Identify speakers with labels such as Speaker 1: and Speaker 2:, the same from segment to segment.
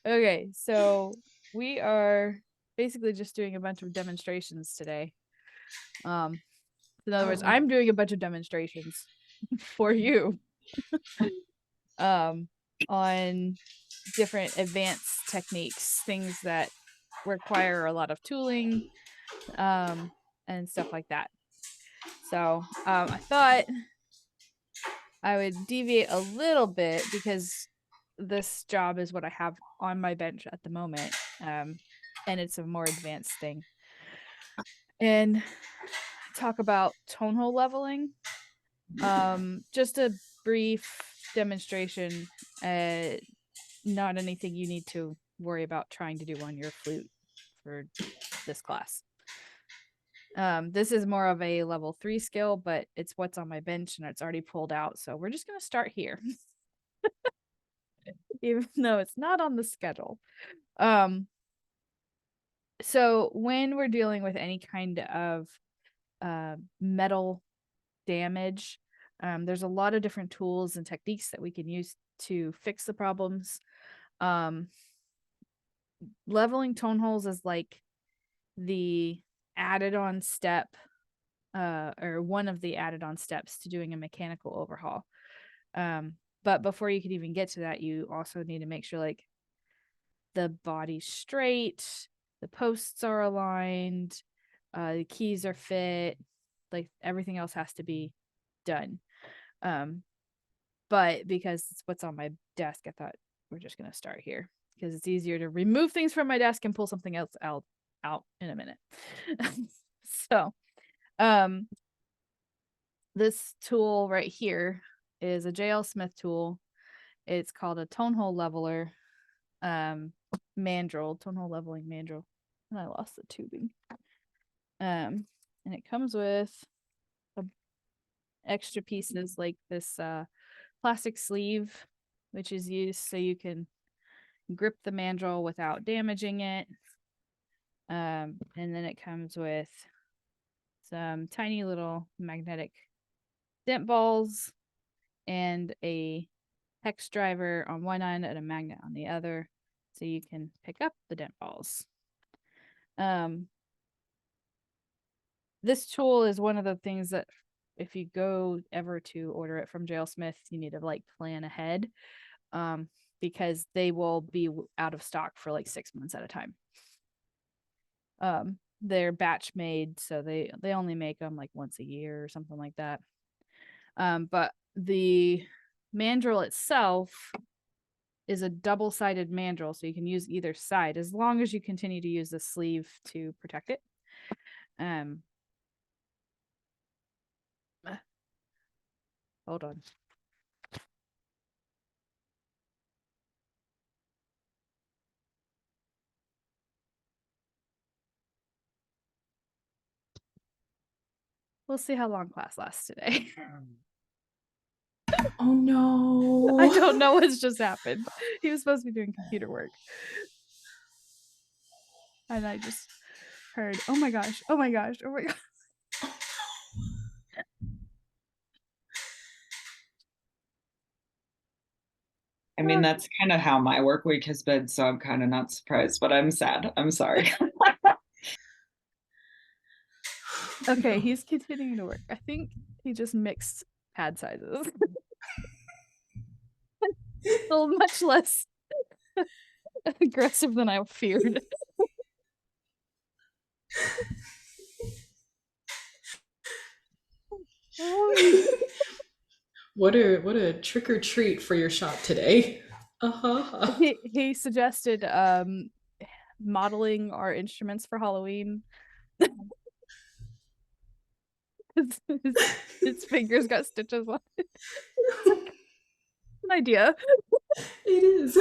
Speaker 1: Okay, so we are basically just doing a bunch of demonstrations today. In other words,
Speaker 2: Oh,
Speaker 1: I'm doing a bunch of demonstrations for you um, on different advanced techniques, things that require a lot of tooling and stuff like that. So I thought I would deviate a little bit because this job is what I have on my bench at the moment. And it's a more advanced thing. And talk about tone hole leveling. Just a brief demonstration, not anything you need to worry about trying to do on your flute for this class. This is more of a level 3 skill, but it's what's on my bench and it's already pulled out. So we're just going to start here, even though it's not on the schedule. So when we're dealing with any kind of metal damage, there's a lot of different tools and techniques that we can use to fix the problems. Leveling tone holes is like the added on step, or one of the added on steps to doing a mechanical overhaul. But before you can even get to that, you also need to make sure like the body's straight, the posts are aligned, the keys are fit, like everything else has to be done. Um, but because it's what's on my desk, I thought we're just gonna start here because it's easier to remove things from my desk and pull something else out in a minute. So, um, this tool right here is a JL Smith tool. It's called a tone hole leveler, mandrel, tone hole leveling mandrel. And I lost the tubing. And it comes with extra pieces like this plastic sleeve, which is used so you can grip the mandrel without damaging it. And then it comes with some tiny little magnetic dent balls and a hex driver on one end and a magnet on the other, so you can pick up the dent balls. This tool is one of the things that if you go ever to order it from JL Smith, you need to like plan ahead, because they will be out of stock for like 6 months at a time. They're batch made, so they only make them like once a year or something like that. But the mandrel itself is a double-sided mandrel, so you can use either side as long as you continue to use the sleeve to protect it. Hold on. We'll see how long class lasts today.
Speaker 2: oh
Speaker 1: I
Speaker 2: no.
Speaker 1: don't know what's just happened. He was supposed to be doing computer work. And I just heard, oh my gosh, oh my gosh, oh my gosh.
Speaker 3: I mean, that's kind of how my work week has been, so I'm kind of not surprised, but I'm sad. I'm sorry.
Speaker 1: Okay, he's continuing to work. I think he just mixed pad sizes. Still much less aggressive than I feared.
Speaker 2: What a trick or treat for your shop today. Uh-huh.
Speaker 1: He suggested modeling our instruments for Halloween. his fingers got stitches on it. It's like an idea.
Speaker 2: It is.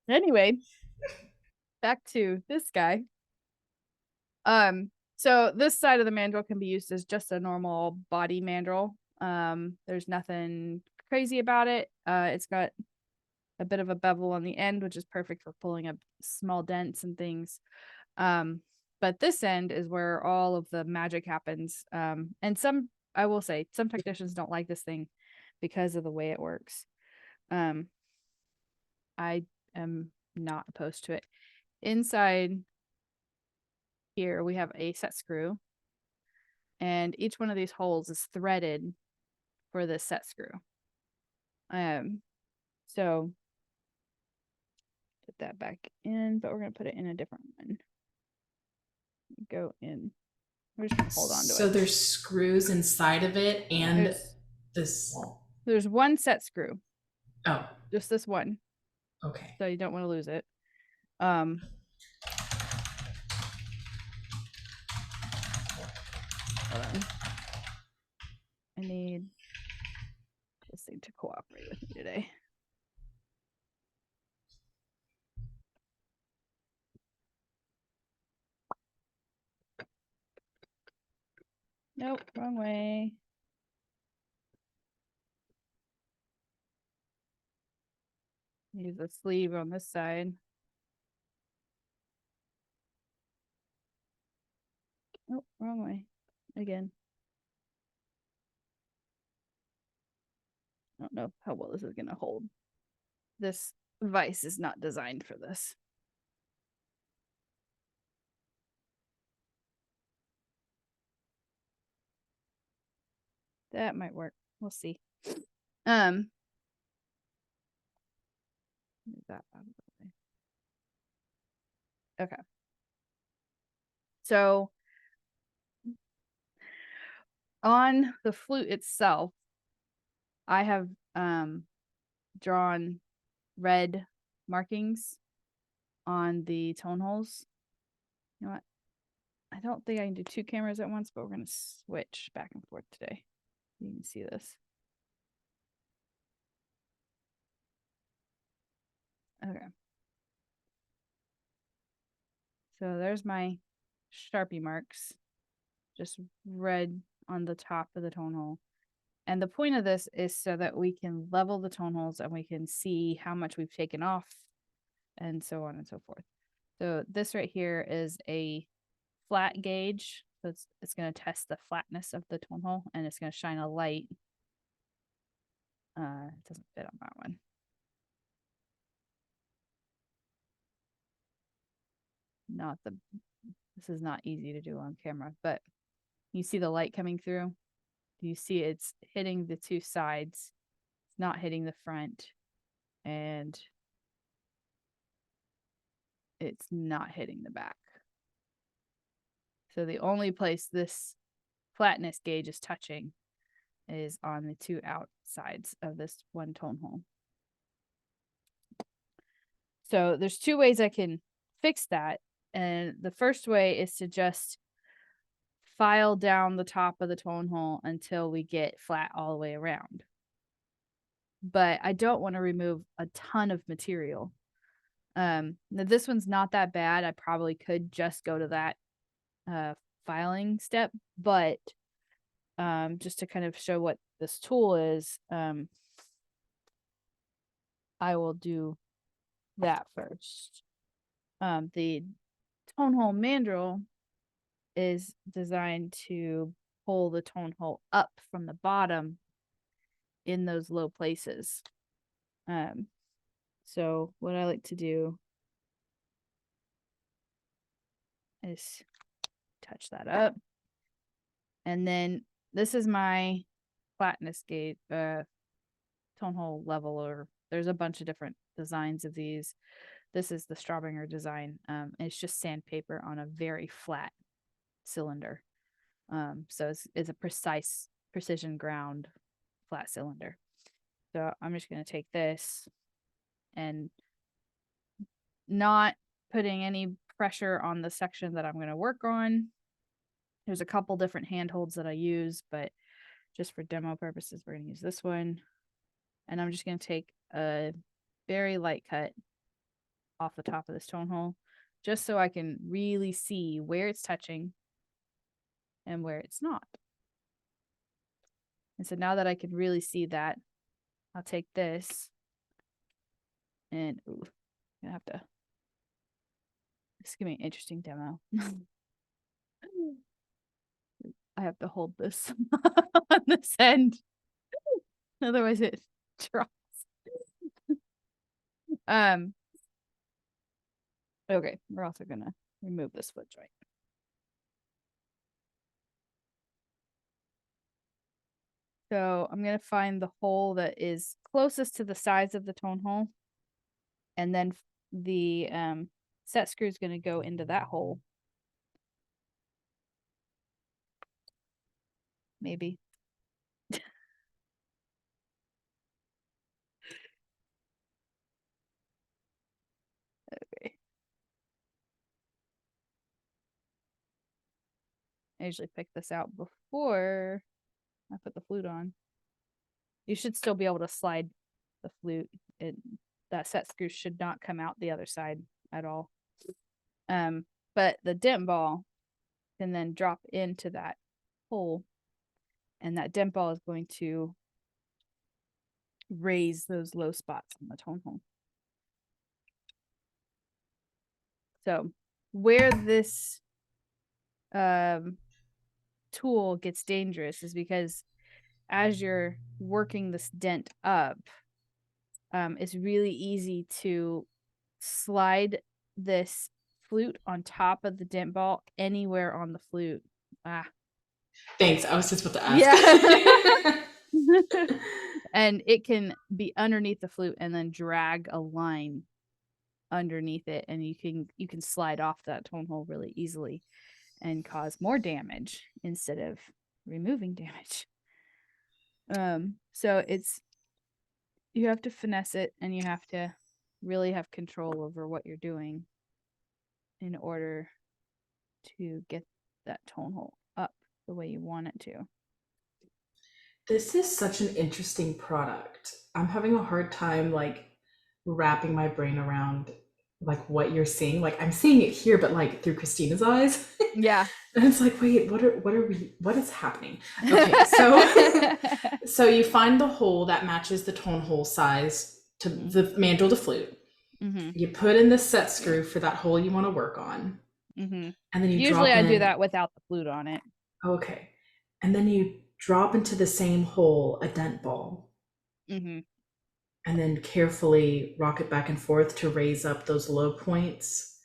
Speaker 1: Anyway, back to this guy. So this side of the mandrel can be used as just a normal body mandrel. There's nothing crazy about it. It's got a bit of a bevel on the end, which is perfect for pulling up small dents and things. But But this end is where all of the magic happens. And I will say, some technicians don't like this thing because of the way it works. I am not opposed to it. Inside here, we have a set screw, and each one of these holes is threaded for this set screw. So put that back in, but we're gonna put it in a different one. Go in. We're just gonna hold on to it.
Speaker 2: So there's screws inside of it, and this.
Speaker 1: There's one set screw.
Speaker 2: Oh,
Speaker 1: Just this one.
Speaker 2: okay.
Speaker 1: So you don't want to lose it. Hold on. I need this thing to cooperate with me today. Nope, wrong way. Use the sleeve on this side. Nope, wrong way. Again. I don't know how well this is going to hold. This vise is not designed for this. That might work. We'll see. Move that out of the way. Okay. So on the flute itself, I have drawn red markings on the tone holes. You know what? I don't think I can do two cameras at once, but we're going to switch back and forth today. You can see this. Okay. So there's my Sharpie marks, just red on the top of the tone hole. And the point of this is so that we can level the tone holes and we can see how much we've taken off and so on and so forth. So this right here is a flat gauge. So it's going to test the flatness of the tone hole, and it's going to shine a light. It doesn't fit on that one. This is not easy to do on camera, but you see the light coming through. You see it's hitting the two sides. It's not hitting the front, and it's not hitting the back. So the only place this flatness gauge is touching is on the two outsides of this one tone hole. So there's two ways I can fix that. And the first way is to just file down the top of the tone hole until we get flat all the way around. But I don't want to remove a ton of material. Now this one's not that bad. I probably could just go to that filing step, but just to kind of show what this tool is, I will do that first. The tone hole mandrel is designed to pull the tone hole up from the bottom in those low places. So what I like to do is touch that up. And then this is my flatness gauge, tone hole leveler. There's a bunch of different designs of these. This is the Straubinger design. It's just sandpaper on a very flat cylinder. So it's a precision ground flat cylinder. So I'm just going to take this and not putting any pressure on the section that I'm going to work on. There's a couple different handholds that I use, but just for demo purposes, we're going to use this one. And I'm just going to take a very light cut off the top of this tone hole, just so I can really see where it's touching and where it's not. And so now that I can really see that, I'll take this and I'm gonna have to, this is gonna be an interesting demo. have to hold this on this end. Otherwise it drops. Okay, we're also gonna remove this foot joint. So I'm gonna find the hole that is closest to the size of the tone hole. And then the set screw is gonna go into that hole. Maybe. Okay. I usually pick this out before I put the flute on. You should still be able to slide the flute. That set screw should not come out the other side at all. But the dent ball can then drop into that hole, and that dent ball is going to raise those low spots on the tone hole. So where this tool gets dangerous is because as you're working this dent up, it's really easy to slide this flute on top of the dent ball anywhere on the flute.
Speaker 2: Thanks. I was just about to ask.
Speaker 1: Yeah. And it can be underneath the flute and then drag a line underneath it, and you can slide off that tone hole really easily and cause more damage instead of removing damage. So you have to finesse it, and you have to really have control over what you're doing in order to get that tone hole up the way you want it to.
Speaker 2: This is such an interesting product. I'm having a hard time like wrapping my brain around like what you're seeing. Like I'm seeing it here, but like through Christina's eyes.
Speaker 1: Yeah.
Speaker 2: And it's like, wait, what is happening? Okay, so so you find the hole that matches the tone hole size to the mandrel to flute.
Speaker 1: Mm-hmm.
Speaker 2: You put in the set screw for that hole you want to work on.
Speaker 1: Mm-hmm.
Speaker 2: And then you
Speaker 1: usually
Speaker 2: drop
Speaker 1: I
Speaker 2: in.
Speaker 1: do that without the flute on it.
Speaker 2: Okay. And then you drop into the same hole a dent ball.
Speaker 1: Mm-hmm.
Speaker 2: And then carefully rock it back and forth to raise up those low points.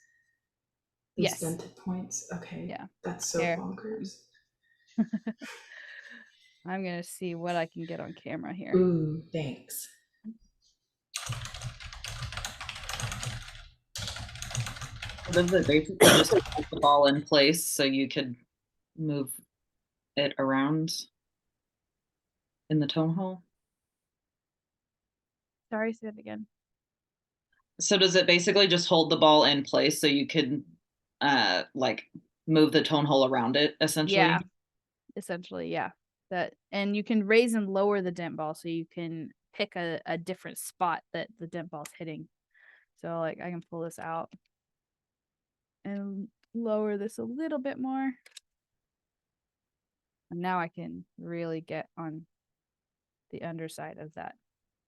Speaker 2: Those
Speaker 1: Yes.
Speaker 2: dented points. Okay.
Speaker 1: Yeah.
Speaker 2: That's so
Speaker 1: Here.
Speaker 2: bonkers.
Speaker 1: I'm gonna see what I can get on camera here.
Speaker 2: Ooh, thanks.
Speaker 3: Does it basically just hold the ball in place so you could move it around in the tone hole?
Speaker 1: Sorry, say it again.
Speaker 3: So does it basically just hold the ball in place so you could like move the tone hole around it essentially?
Speaker 1: Yeah. Essentially, yeah. And you can raise and lower the dent ball, so you can pick a different spot that the dent ball's hitting. So like I can pull this out and lower this a little bit more. And now I can really get on the underside of that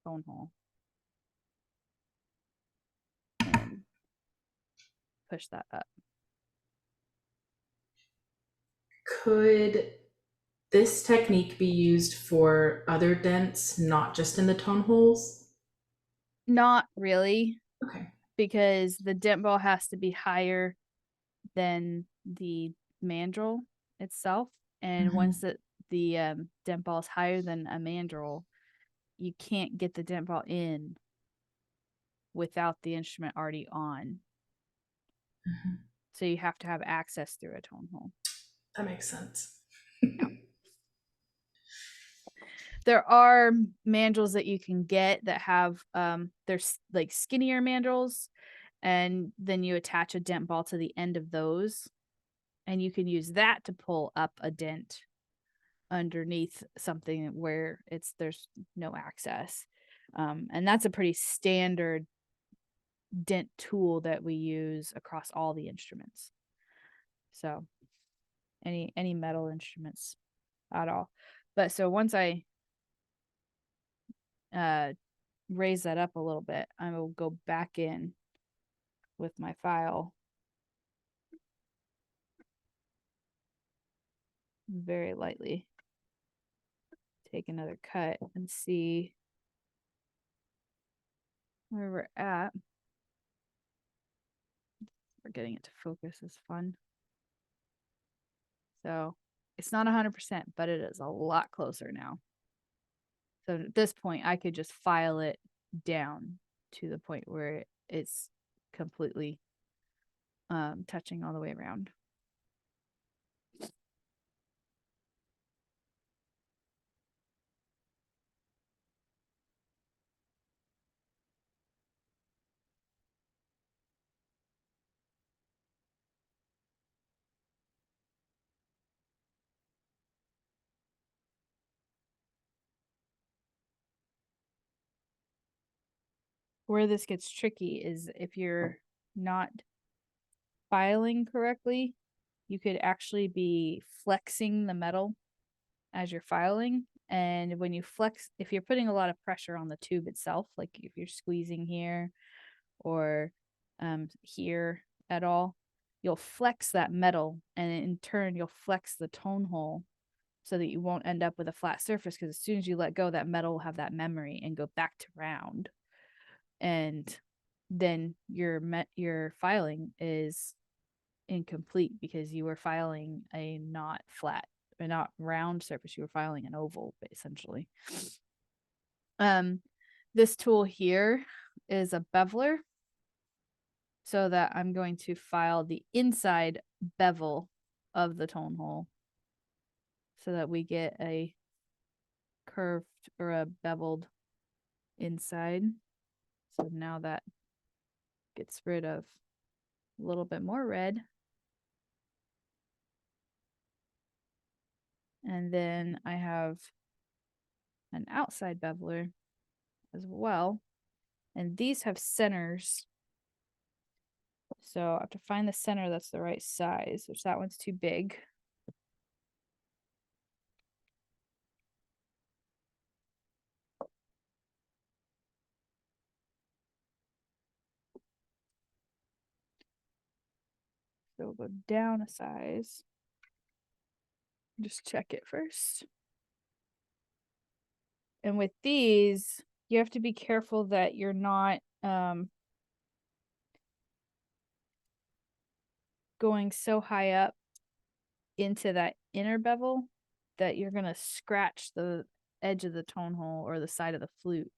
Speaker 1: tone hole. And push that up.
Speaker 2: Could this technique be used for other dents, not just in the tone holes?
Speaker 1: Not really.
Speaker 2: Okay.
Speaker 1: Because the dent ball has to be higher than the mandrel itself. And once the dent ball is higher than a mandrel, you can't get the dent ball in without the instrument already on. So you have to have access through a tone hole.
Speaker 2: That makes sense.
Speaker 1: Yeah. There are mandrels that you can get that have there's like skinnier mandrels, and then you attach a dent ball to the end of those, and you can use that to pull up a dent underneath something where there's no access. And that's a pretty standard dent tool that we use across all the instruments. So any metal instruments at all. But so once I raise that up a little bit, I will go back in with my file very lightly take another cut and see where we're at. We're getting it to focus is fun. So it's not 100%, but it is a lot closer now. So at this point, I could just file it down to the point where it's completely touching all the way around. Where this gets tricky is if you're not filing correctly, you could actually be flexing the metal as you're filing. And when you flex, if you're putting a lot of pressure on the tube itself, like if you're squeezing here or here at all, you'll flex that metal, and in turn you'll flex the tone hole so that you won't end up with a flat surface, because as soon as you let go, that metal will have that memory and go back to round, and then your filing is incomplete because you were filing a not flat or not round surface. You were filing an oval essentially. This tool here is a beveler, so that I'm going to file the inside bevel of the tone hole so that we get a curved or a beveled inside. So now that gets rid of a little bit more red. And then I have an outside beveler as well. And these have centers. So I have to find the center that's the right size, which that one's too big. So we'll go down a size. Just check it first. And with these, you have to be careful that you're not going so high up into that inner bevel that you're going to scratch the edge of the tone hole or the side of the flute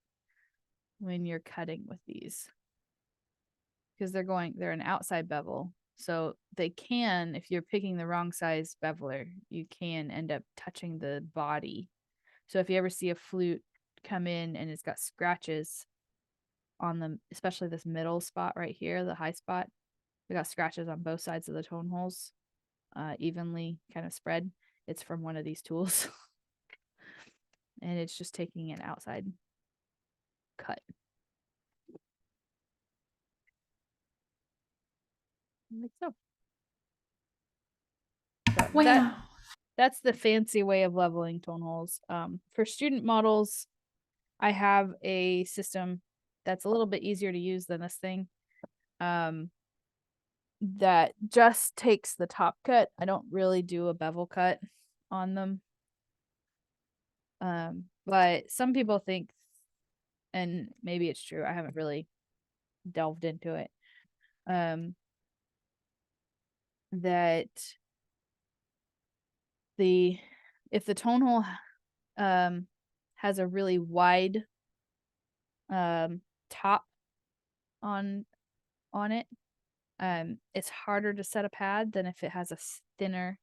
Speaker 1: when you're cutting with these, because they're an outside bevel. So they can, if you're picking the wrong size beveler, you can end up touching the body. So if you ever see a flute come in and it's got scratches on them, especially this middle spot right here, the high spot, we got scratches on both sides of the tone holes, evenly kind of spread. It's from one of these tools. And it's just taking an outside cut. Like so.
Speaker 2: Wow.
Speaker 1: That's the fancy way of leveling tone holes. For student models, I have a system that's a little bit easier to use than this thing. That just takes the top cut. I don't really do a bevel cut on them. But some people think, and maybe it's true, I haven't really delved into it, that if the tone hole has a really wide top on it, it's harder to set a pad than if it has a thinner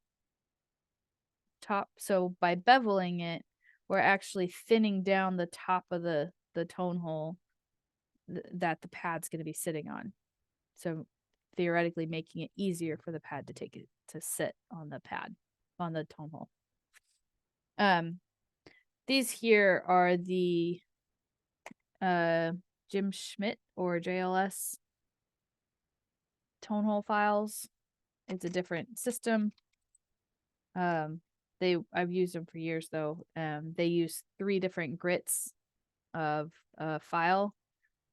Speaker 1: top. So by beveling it, we're actually thinning down the top of the tone hole that the pad's going to be sitting on. So theoretically making it easier for the pad to sit on the pad, on the tone hole. These here are the Jim Schmidt or JLS tone hole files. It's a different system. I've used them for years though. They use 3 different grits of file.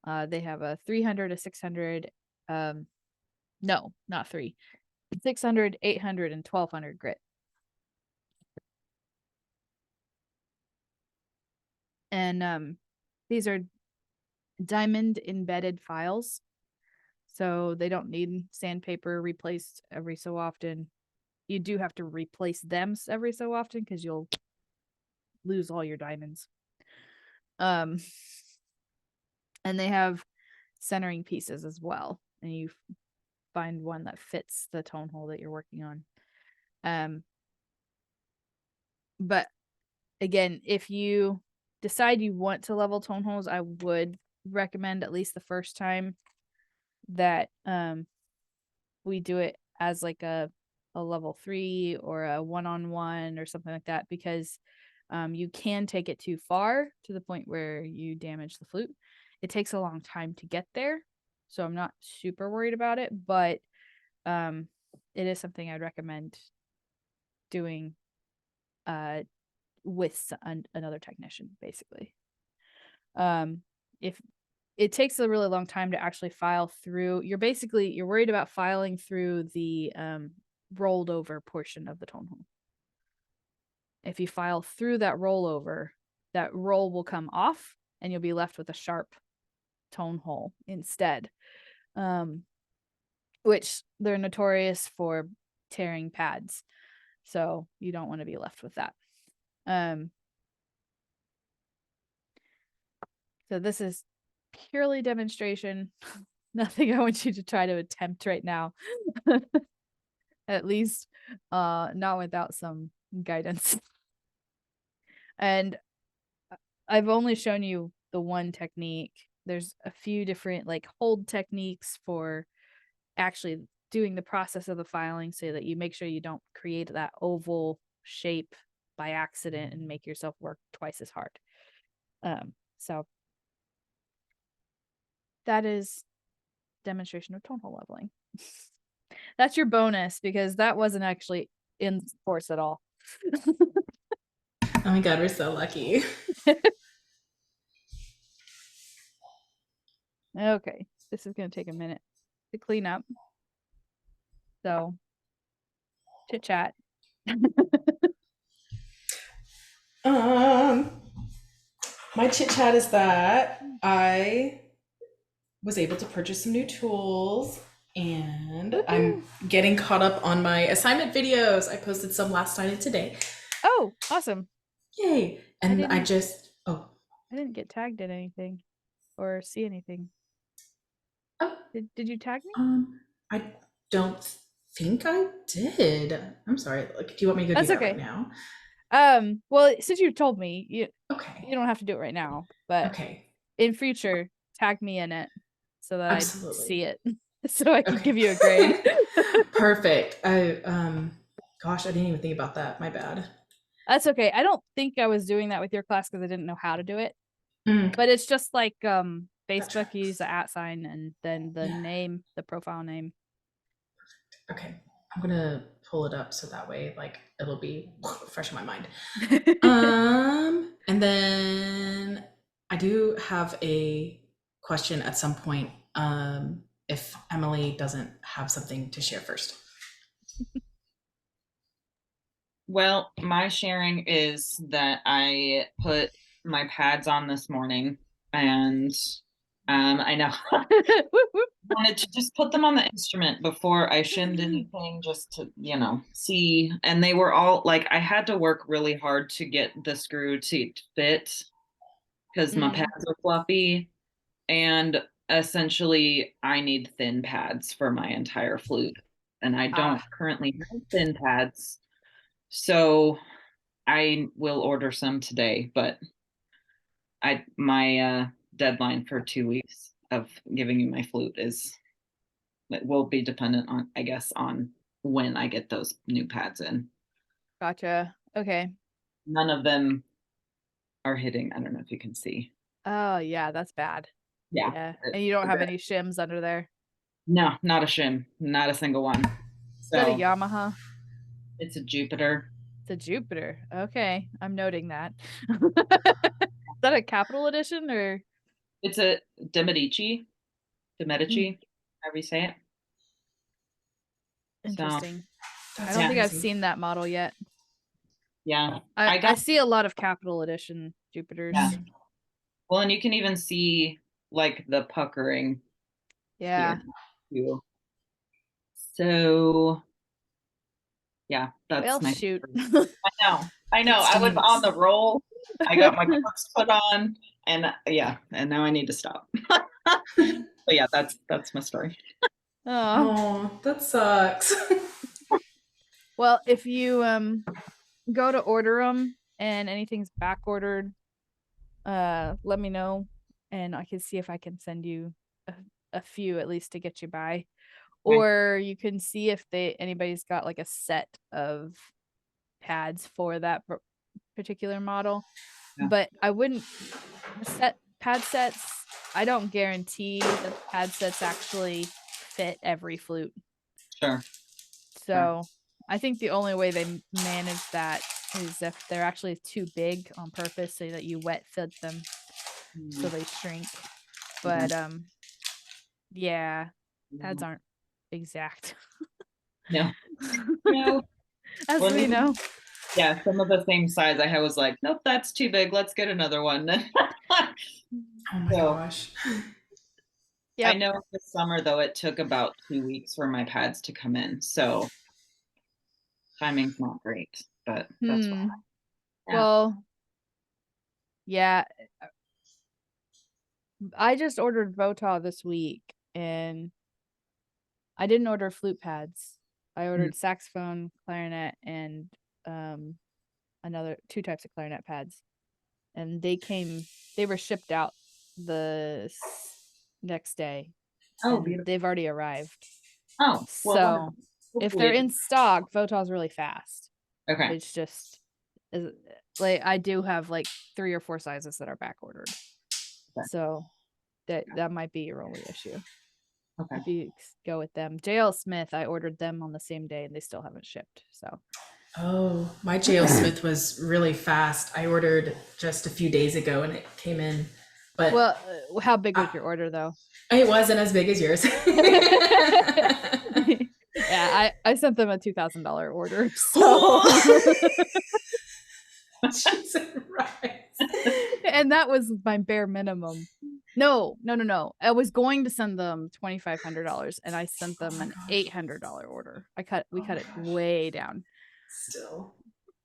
Speaker 1: They have a 300, a 600, no, not 3, 600, 800, and 1200 grit. And these are diamond embedded files, so they don't need sandpaper replaced every so often. You do have to replace them every so often because you'll lose all your diamonds. And they have centering pieces as well, and you find one that fits the tone hole that you're working on. But again, if you decide you want to level tone holes, I would recommend at least the first time that we do it as like a level 3 or a one-on-one or something like that, because you can take it too far to the point where you damage the flute. It takes a long time to get there, so I'm not super worried about it, but it is something I'd recommend doing with another technician, basically. If it takes a really long time to actually file through, you're worried about filing through the rolled over portion of the tone hole. If you file through that rollover, that roll will come off and you'll be left with a sharp tone hole instead, which they're notorious for tearing pads, so you don't want to be left with that. So this is purely demonstration. Nothing I want you to try to attempt right now. At least not without some guidance. And I've only shown you the one technique. There's a few different like hold techniques for actually doing the process of the filing, so that you make sure you don't create that oval shape by accident and make yourself work twice as hard. So that is demonstration of tone hole leveling. That's your bonus, because that wasn't actually in the course at all.
Speaker 2: Oh my god, we're so lucky.
Speaker 1: Okay, this is going to take a minute to clean up. So, chit chat.
Speaker 2: My chit chat is that I was able to purchase some new tools, and I'm getting caught up on my assignment videos. I posted some last night and today.
Speaker 1: Oh, awesome.
Speaker 2: Yay. And I
Speaker 1: didn't get tagged in anything or see anything.
Speaker 2: Oh.
Speaker 1: Did you tag me?
Speaker 2: I don't think I did. I'm sorry. Like, do you want me to go do that right now?
Speaker 1: Well, since you told me, you don't have to do it right now, but in future, tag me in it so that I see it, so I can give you a grade.
Speaker 2: Perfect. Gosh, I didn't even think about that. My bad.
Speaker 1: That's okay. I don't think I was doing that with your class because I didn't know how to do it. But it's just like Facebook, you use the @ sign and then the name, the profile name.
Speaker 2: Okay. I'm gonna pull it up so that way like it'll be fresh in my mind. And then I do have a question at some point, if Emily doesn't have something to share first.
Speaker 3: Well, my sharing is that I put my pads on this morning, and I know wanted to just put them on the instrument before I shimmed anything, just to, see. And they were all like, I had to work really hard to get the screw to fit because my pads are fluffy. And essentially, I need thin pads for my entire flute. And I don't currently have thin pads. So I will order some today, but my deadline for 2 weeks of giving you my flute it will be dependent on, I guess, on when I get those new pads in.
Speaker 1: Gotcha. Okay.
Speaker 3: None of them are hitting. I don't know if you can see.
Speaker 1: Oh yeah, that's bad.
Speaker 3: Yeah.
Speaker 1: And you don't have any shims under there?
Speaker 3: No, not a shim, not a single one.
Speaker 1: Is that a Yamaha?
Speaker 3: It's a Jupiter.
Speaker 1: It's a Jupiter. Okay, I'm noting that. Is that a Capital Edition or?
Speaker 3: It's a De Medici, however you say it.
Speaker 1: Interesting. So, I don't think I've seen that model yet.
Speaker 3: Yeah.
Speaker 1: I see a lot of Capital Edition Jupiters.
Speaker 3: Yeah. Well, and you can even see like the puckering
Speaker 1: Yeah.
Speaker 3: here too. So yeah,
Speaker 1: Well,
Speaker 3: that's my
Speaker 1: shoot.
Speaker 3: I know. I know.
Speaker 2: That
Speaker 3: I was on
Speaker 2: stinks.
Speaker 3: the roll. I got my clothes put on and yeah, and now I need to stop. But yeah, that's my story.
Speaker 1: Oh.
Speaker 2: Oh, that sucks.
Speaker 1: Well, if you go to order them and anything's back ordered, let me know and I can see if I can send you a few at least to get you by.
Speaker 3: Okay.
Speaker 1: Or you can see if anybody's got like a set of pads for that particular model.
Speaker 3: Yeah.
Speaker 1: But I wouldn't set pad sets. I don't guarantee the pad sets actually fit every flute.
Speaker 3: Sure.
Speaker 1: So I think the only way they manage that is if they're actually too big on purpose so that you wet fit them so they shrink. But yeah, pads aren't exact.
Speaker 3: No. No.
Speaker 1: As
Speaker 3: Well,
Speaker 1: we know.
Speaker 3: yeah, some of the same size. I was like, nope, that's too big. Let's get another one.
Speaker 2: Oh my
Speaker 3: So
Speaker 2: gosh.
Speaker 3: I
Speaker 1: Yep.
Speaker 3: know this summer though it took about 2 weeks for my pads to come in. So timing's not great, but that's fine. Yeah.
Speaker 1: Well, yeah. I just ordered Votah this week and I didn't order flute pads. I ordered saxophone, clarinet, and another two types of clarinet pads. And they were shipped out the next day.
Speaker 3: Oh,
Speaker 1: And
Speaker 3: beautiful.
Speaker 1: they've already arrived.
Speaker 3: Oh, well,
Speaker 1: So
Speaker 3: wonderful.
Speaker 1: if
Speaker 3: Hopefully
Speaker 1: they're in stock, Votah's really fast.
Speaker 3: okay.
Speaker 1: It's just like I do have like 3 or 4 sizes that are back ordered.
Speaker 3: Okay.
Speaker 1: So that might be your only issue.
Speaker 3: Okay.
Speaker 1: If you go with them. JL Smith, I ordered them on the same day and they still haven't shipped. So
Speaker 2: Oh, my JL Smith was really fast. I ordered just a few days ago and it came in. But
Speaker 1: well, how big was your order though?
Speaker 2: It wasn't as big as yours.
Speaker 1: Yeah, I sent them a $2,000 order. So
Speaker 2: Jesus Christ.
Speaker 1: and that was my bare minimum. No. I was going to send them $2,500 and I sent them an $800 order. We cut it way down.
Speaker 2: Still.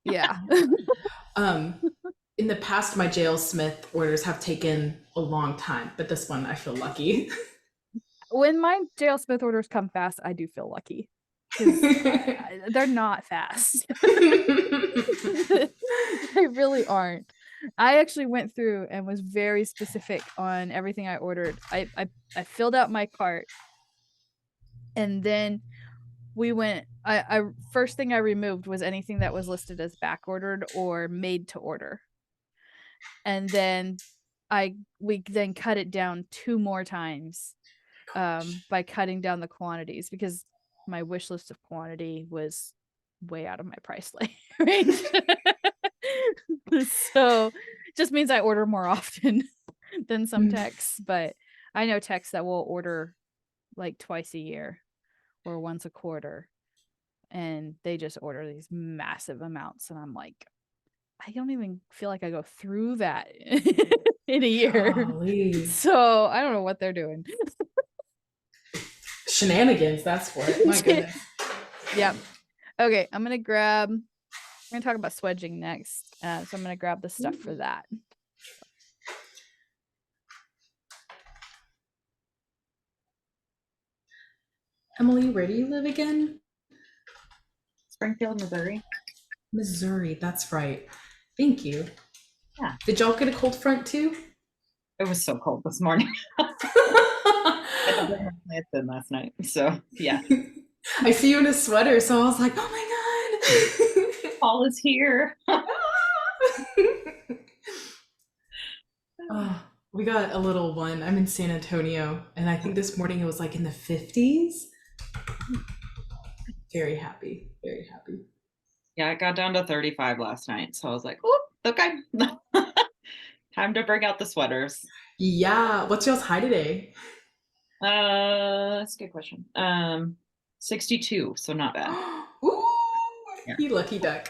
Speaker 1: Yeah.
Speaker 2: In the past, my JL Smith orders have taken a long time, but this one I feel lucky.
Speaker 1: When my JL Smith orders come fast, I do feel lucky. They're not fast. They really aren't. I actually went through and was very specific on everything I ordered. I filled out my cart and then we went I first thing I removed was anything that was listed as back ordered or made to order. And then we then cut it down 2 more times by cutting down the quantities because my wish list of quantity was way out of my price range. So just means I order more often than some techs, but I know techs that will order like twice a year or once a quarter and they just order these massive amounts and I'm like, I don't even feel like I go through that in a year.
Speaker 2: Golly.
Speaker 1: So I don't know what they're doing.
Speaker 2: Shenanigans, that's for it. My goodness.
Speaker 1: Yep. Okay, we're gonna talk about swedging next. So I'm gonna grab the stuff for that.
Speaker 2: Emily, where do you live again?
Speaker 3: Springfield, Missouri.
Speaker 2: Missouri, that's right. Thank you.
Speaker 3: Yeah.
Speaker 2: Did y'all get a cold front too?
Speaker 3: It was so cold this morning. I had to bring my plants in last night. So yeah.
Speaker 2: I see you in a sweater, so I was like, oh my god.
Speaker 3: Fall is here.
Speaker 2: Oh, we got a little one. I'm in San Antonio, and I think this morning it was like in the 50s. Very happy. Very happy.
Speaker 3: Yeah, it got down to 35 last night. So I was like, oh, okay. Time to bring out the sweaters.
Speaker 2: Yeah. What's y'all's high today?
Speaker 3: That's a good question. 62, so not bad.
Speaker 2: Ooh,
Speaker 3: Yeah.
Speaker 2: you lucky duck.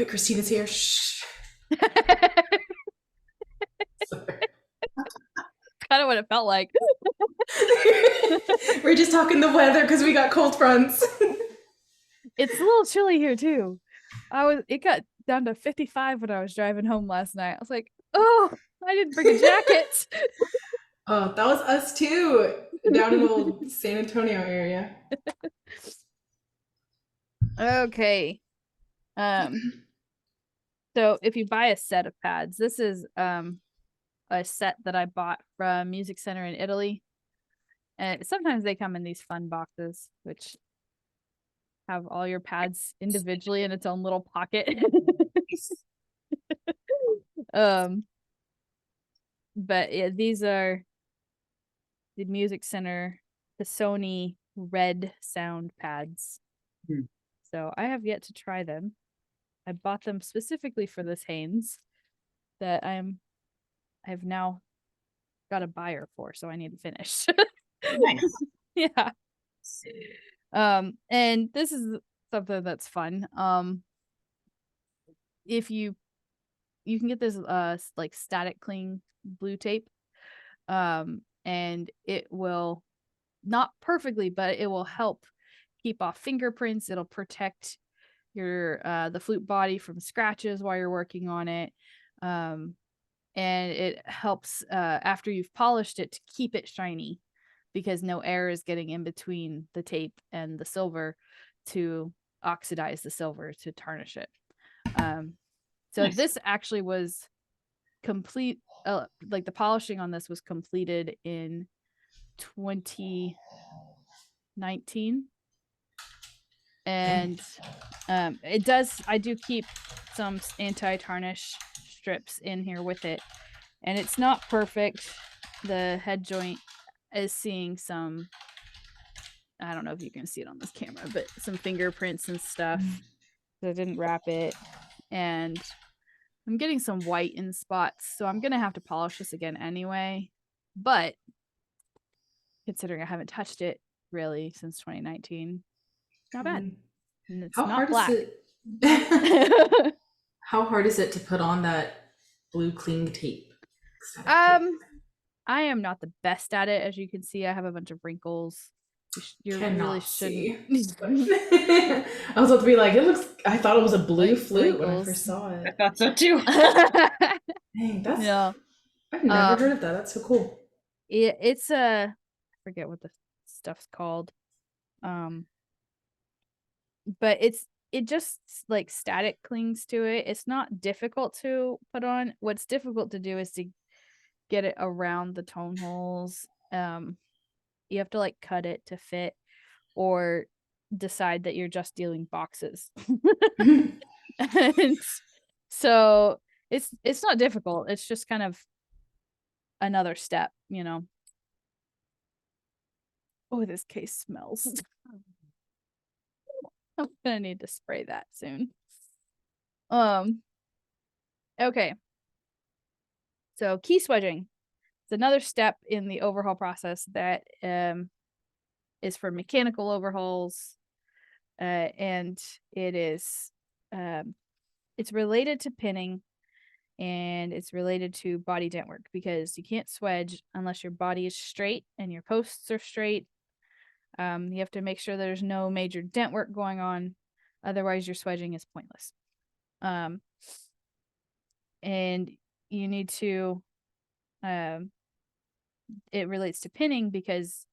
Speaker 2: Quick, Christina's here. Shh. Sorry.
Speaker 1: Kind of what it felt like.
Speaker 2: We're just talking the weather because we got cold fronts.
Speaker 1: It's a little chilly here too. It got down to 55 when I was driving home last night. I was like, oh, I didn't bring a jacket.
Speaker 2: Oh, that was us too, down in old San Antonio area.
Speaker 1: Okay. So if you buy a set of pads, this is a set that I bought from Music Center in Italy. And sometimes they come in these fun boxes, which have all your pads individually in its own little pocket. But yeah, these are the Music Center, the Sony red sound pads. So I have yet to try them. I bought them specifically for this Hanes that I've now got a buyer for, so I need to finish.
Speaker 3: Nice.
Speaker 1: Yeah. And this is something that's fun. If you can get this like static cling blue tape. And it will not perfectly, but it will help keep off fingerprints. It'll protect your the flute body from scratches while you're working on it. And it helps after you've polished it to keep it shiny, because no air is getting in between the tape and the silver to oxidize the silver to tarnish it. So
Speaker 3: Nice.
Speaker 1: this actually was complete, like the polishing on this was completed in 2019. And I do keep some anti-tarnish strips in here with it, and it's not perfect. The head joint is seeing some, I don't know if you can see it on this camera, but some fingerprints and stuff. I didn't wrap it, and I'm getting some white in spots, so I'm gonna have to polish this again anyway. But considering I haven't touched it really since 2019, not bad. And it's
Speaker 2: How
Speaker 1: not
Speaker 2: hard
Speaker 1: black.
Speaker 2: is it? How hard is it to put on that blue cling tape?
Speaker 1: I am not the best at it. As you can see, I have a bunch of wrinkles. You really shouldn't.
Speaker 2: I was about to be like, it looks. I thought it was a blue
Speaker 1: Like
Speaker 2: flute when I
Speaker 1: wrinkles.
Speaker 2: first saw
Speaker 3: I
Speaker 2: it.
Speaker 3: thought so too.
Speaker 2: Dang, that's.
Speaker 1: Yeah.
Speaker 2: I've never heard of that. That's so cool.
Speaker 1: It's a, I forget what the stuff's called. But it just like static clings to it. It's not difficult to put on. What's difficult to do is to get it around the tone holes. You have to like cut it to fit, or decide that you're just dealing boxes. And so it's not difficult. It's just kind of another step, you know. Oh, this case smells. I'm gonna need to spray that soon. Okay. So key swedging. It's another step in the overhaul process that is for mechanical overhauls, and it's related to pinning, and it's related to body dent work, because you can't swedge unless your body is straight and your posts are straight. You have to make sure there's no major dent work going on, otherwise your swedging is pointless. And you need to it relates to pinning, because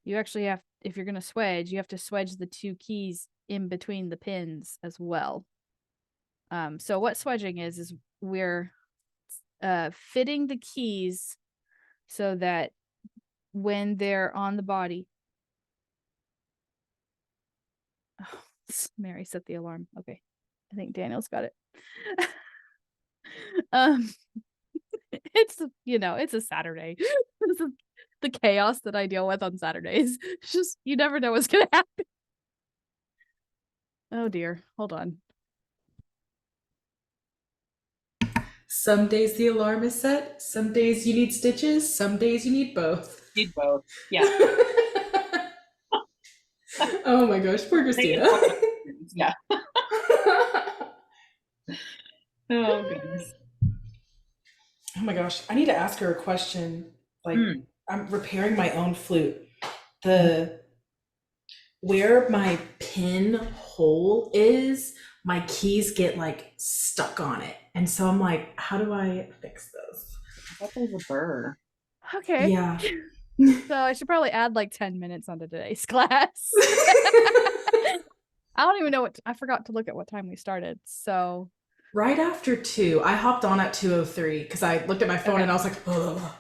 Speaker 1: you actually have, if you're going to swedge, you have to swedge the two keys in between the pins as well. So what swedging is we're fitting the keys so that when they're on the body. Oh, Mary set the alarm. Okay. I think Daniel's got it. It's, it's a Saturday. This is the chaos that I deal with on Saturdays. It's just, you never know what's gonna happen. Oh dear. Hold on.
Speaker 2: Some days the alarm is set. Some days you need stitches. Some days you need both.
Speaker 3: Need both. Yeah.
Speaker 2: Oh my gosh, poor Christina.
Speaker 3: Yeah. Oh goodness.
Speaker 2: Oh my gosh, I need to ask her a question. Like,
Speaker 3: Mm.
Speaker 2: I'm repairing my own flute. The where my pin hole is, my keys get like stuck on it. And so I'm like, how do I fix this?
Speaker 3: I thought there was a burr.
Speaker 1: Okay.
Speaker 2: Yeah.
Speaker 1: So I should probably add like 10 minutes onto today's class. I don't even know I forgot to look at what time we started. So,
Speaker 2: Right after 2, I hopped on at 2:03 because I looked at my phone
Speaker 1: okay.
Speaker 2: and I was like, oh.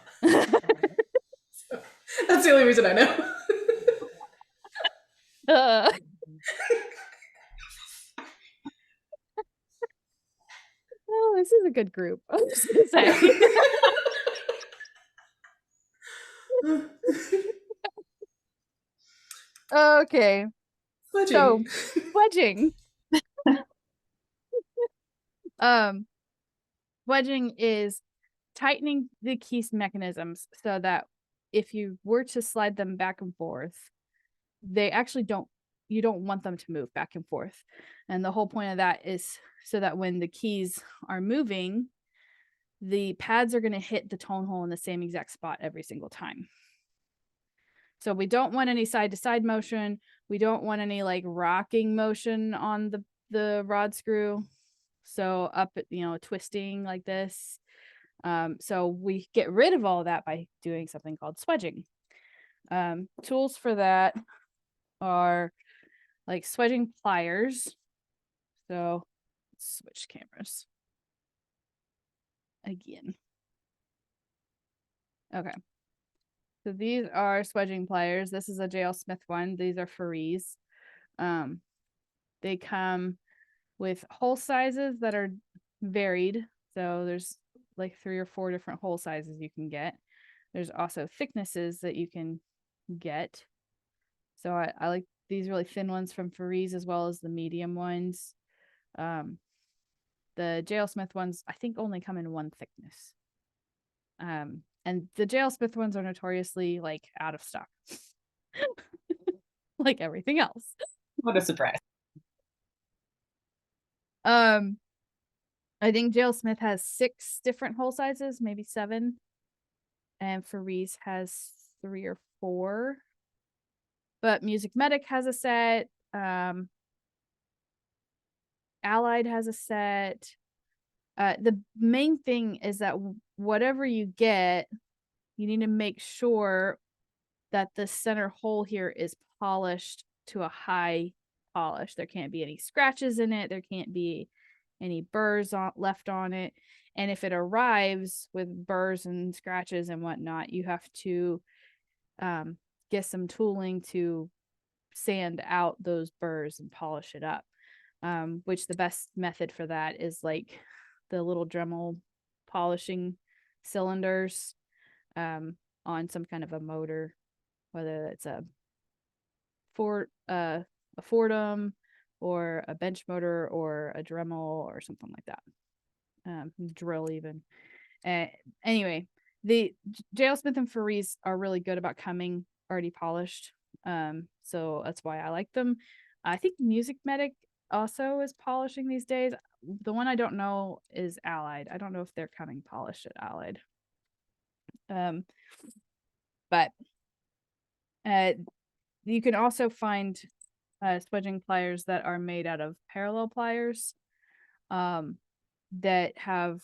Speaker 2: That's the only reason I know.
Speaker 1: uh, oh, this is a good group. I was just gonna say. Okay. So,
Speaker 2: Fudging.
Speaker 1: wedging. Um, wedging is tightening the keys mechanisms so that if you were to slide them back and forth, they actually you don't want them to move back and forth. And the whole point of that is so that when the keys are moving, the pads are going to hit the tone hole in the same exact spot every single time. So we don't want any side to side motion. We don't want any like rocking motion on the rod screw. So up, twisting like this. So we get rid of all that by doing something called swedging. Tools for that are like swedging pliers. So let's switch cameras again. Okay. So these are swedging pliers. This is a JL Smith one. These are Farees. They come with hole sizes that are varied. So there's like 3 or 4 different hole sizes you can get. There's also thicknesses that you can get. So I like these really thin ones from Farees as well as the medium ones. The JL Smith ones, I think, only come in one thickness. And the JL Smith ones are notoriously like out of stock, like everything else.
Speaker 3: What a surprise.
Speaker 1: Um, I think JL Smith has 6 different hole sizes, maybe 7, and Farees has 3 or 4. But Music Medic has a set. Allied has a set. The main thing is that whatever you get, you need to make sure that the center hole here is polished to a high polish. There can't be any scratches in it. There can't be any burrs left on it. And if it arrives with burrs and scratches and whatnot, you have to get some tooling to sand out those burrs and polish it up. Which the best method for that is like the little Dremel polishing cylinders on some kind of a motor, whether it's a Fordham or a bench motor or a Dremel or something like that. Drill even. Anyway, the JL Smith and Farees are really good about coming already polished. So that's why I like them. I think Music Medic also is polishing these days. The one I don't know is Allied. I don't know if they're coming polished at Allied. But you can also find swedging pliers that are made out of parallel pliers that have,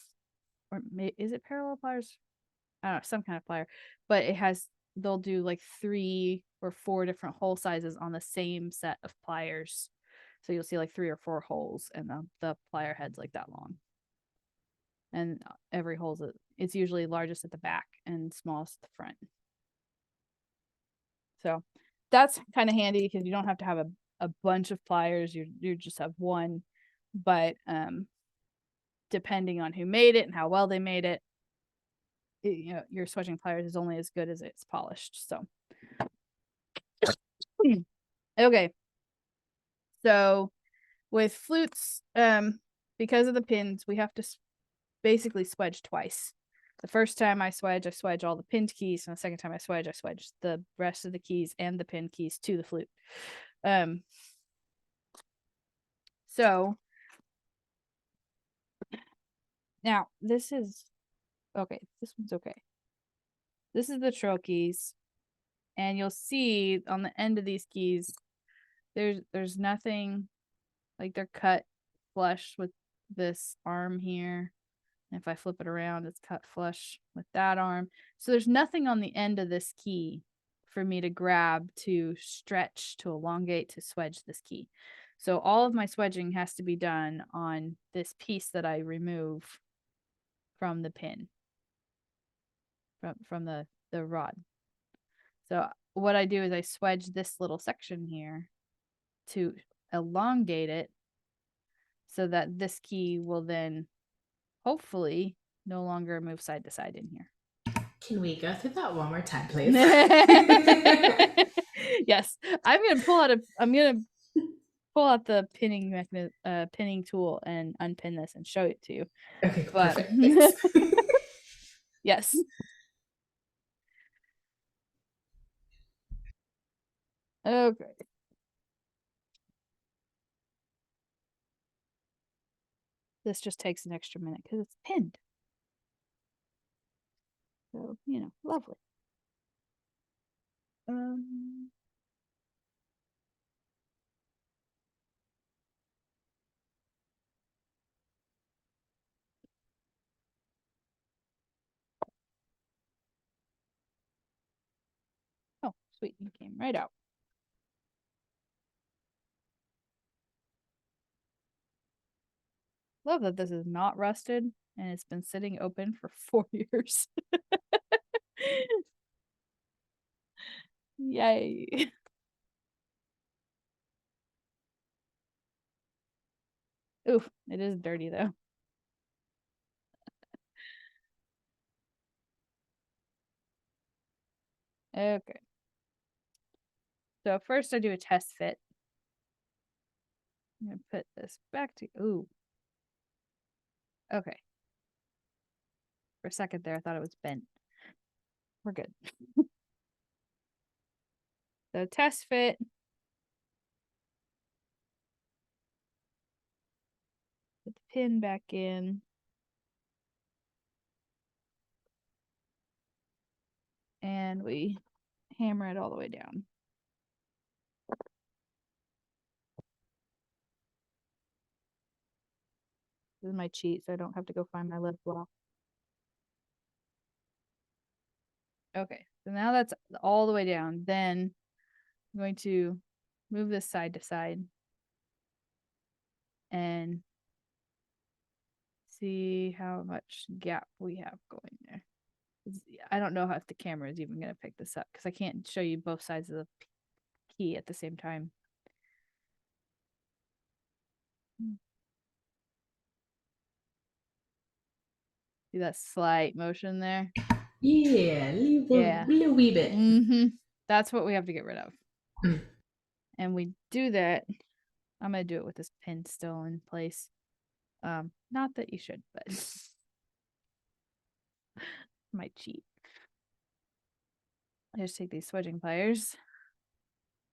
Speaker 1: or is it parallel pliers? I don't know, some kind of plier, but they'll do like 3 or 4 different hole sizes on the same set of pliers. So you'll see like 3 or 4 holes, and the plier head's like that long. And every hole's it's usually largest at the back and smallest at the front. So that's kind of handy because you don't have to have a bunch of pliers. You just have one, but depending on who made it and how well they made it, your swedging pliers is only as good as it's polished. So okay, so with flutes, because of the pins, we have to basically swedge twice. The first time I swedge all the pinned keys, and the second time I swedge the rest of the keys and the pinned keys to the flute. So Now, this is okay. This one's okay. This is the trail keys. And you'll see on the end of these keys, there's nothing, like they're cut flush with this arm here. And if I flip it around, it's cut flush with that arm. So there's nothing on the end of this key for me to grab, to stretch, to elongate, to swedge this key. So all of my swedging has to be done on this piece that I remove from the pin, from the rod. So what I do is I swedge this little section here to elongate it so that this key will then hopefully no longer move side to side in here.
Speaker 2: Can we go through that one more time, please?
Speaker 1: Yes, I'm gonna pull out the pinning mechanism, pinning tool, and unpin this and show it to you.
Speaker 2: Okay,
Speaker 1: But
Speaker 2: perfect. Thanks.
Speaker 1: yes. Okay. This just takes an extra minute because it's pinned. So, lovely. Oh, sweet. You came right out. Love that this is not rusted and it's been sitting open for 4 years. Yay. Oof, it is dirty though. Okay. So first I do a test fit. I'm gonna put this back to, ooh. Okay. For a second there, I thought it was bent. We're good. So test fit. Put the pin back in. And we hammer it all the way down. This is my cheat, so I don't have to go find my lip block. Okay, so now that's all the way down. Then I'm going to move this side to side and see how much gap we have going there. I don't know if the camera is even going to pick this up because I can't show you both sides of the key at the same time. See that slight motion there?
Speaker 2: Yeah, little wee bit.
Speaker 1: That's what we have to get rid of. And we do that. I'm going to do it with this pin still in place. Not that you should, but might cheat. I just take these swedging pliers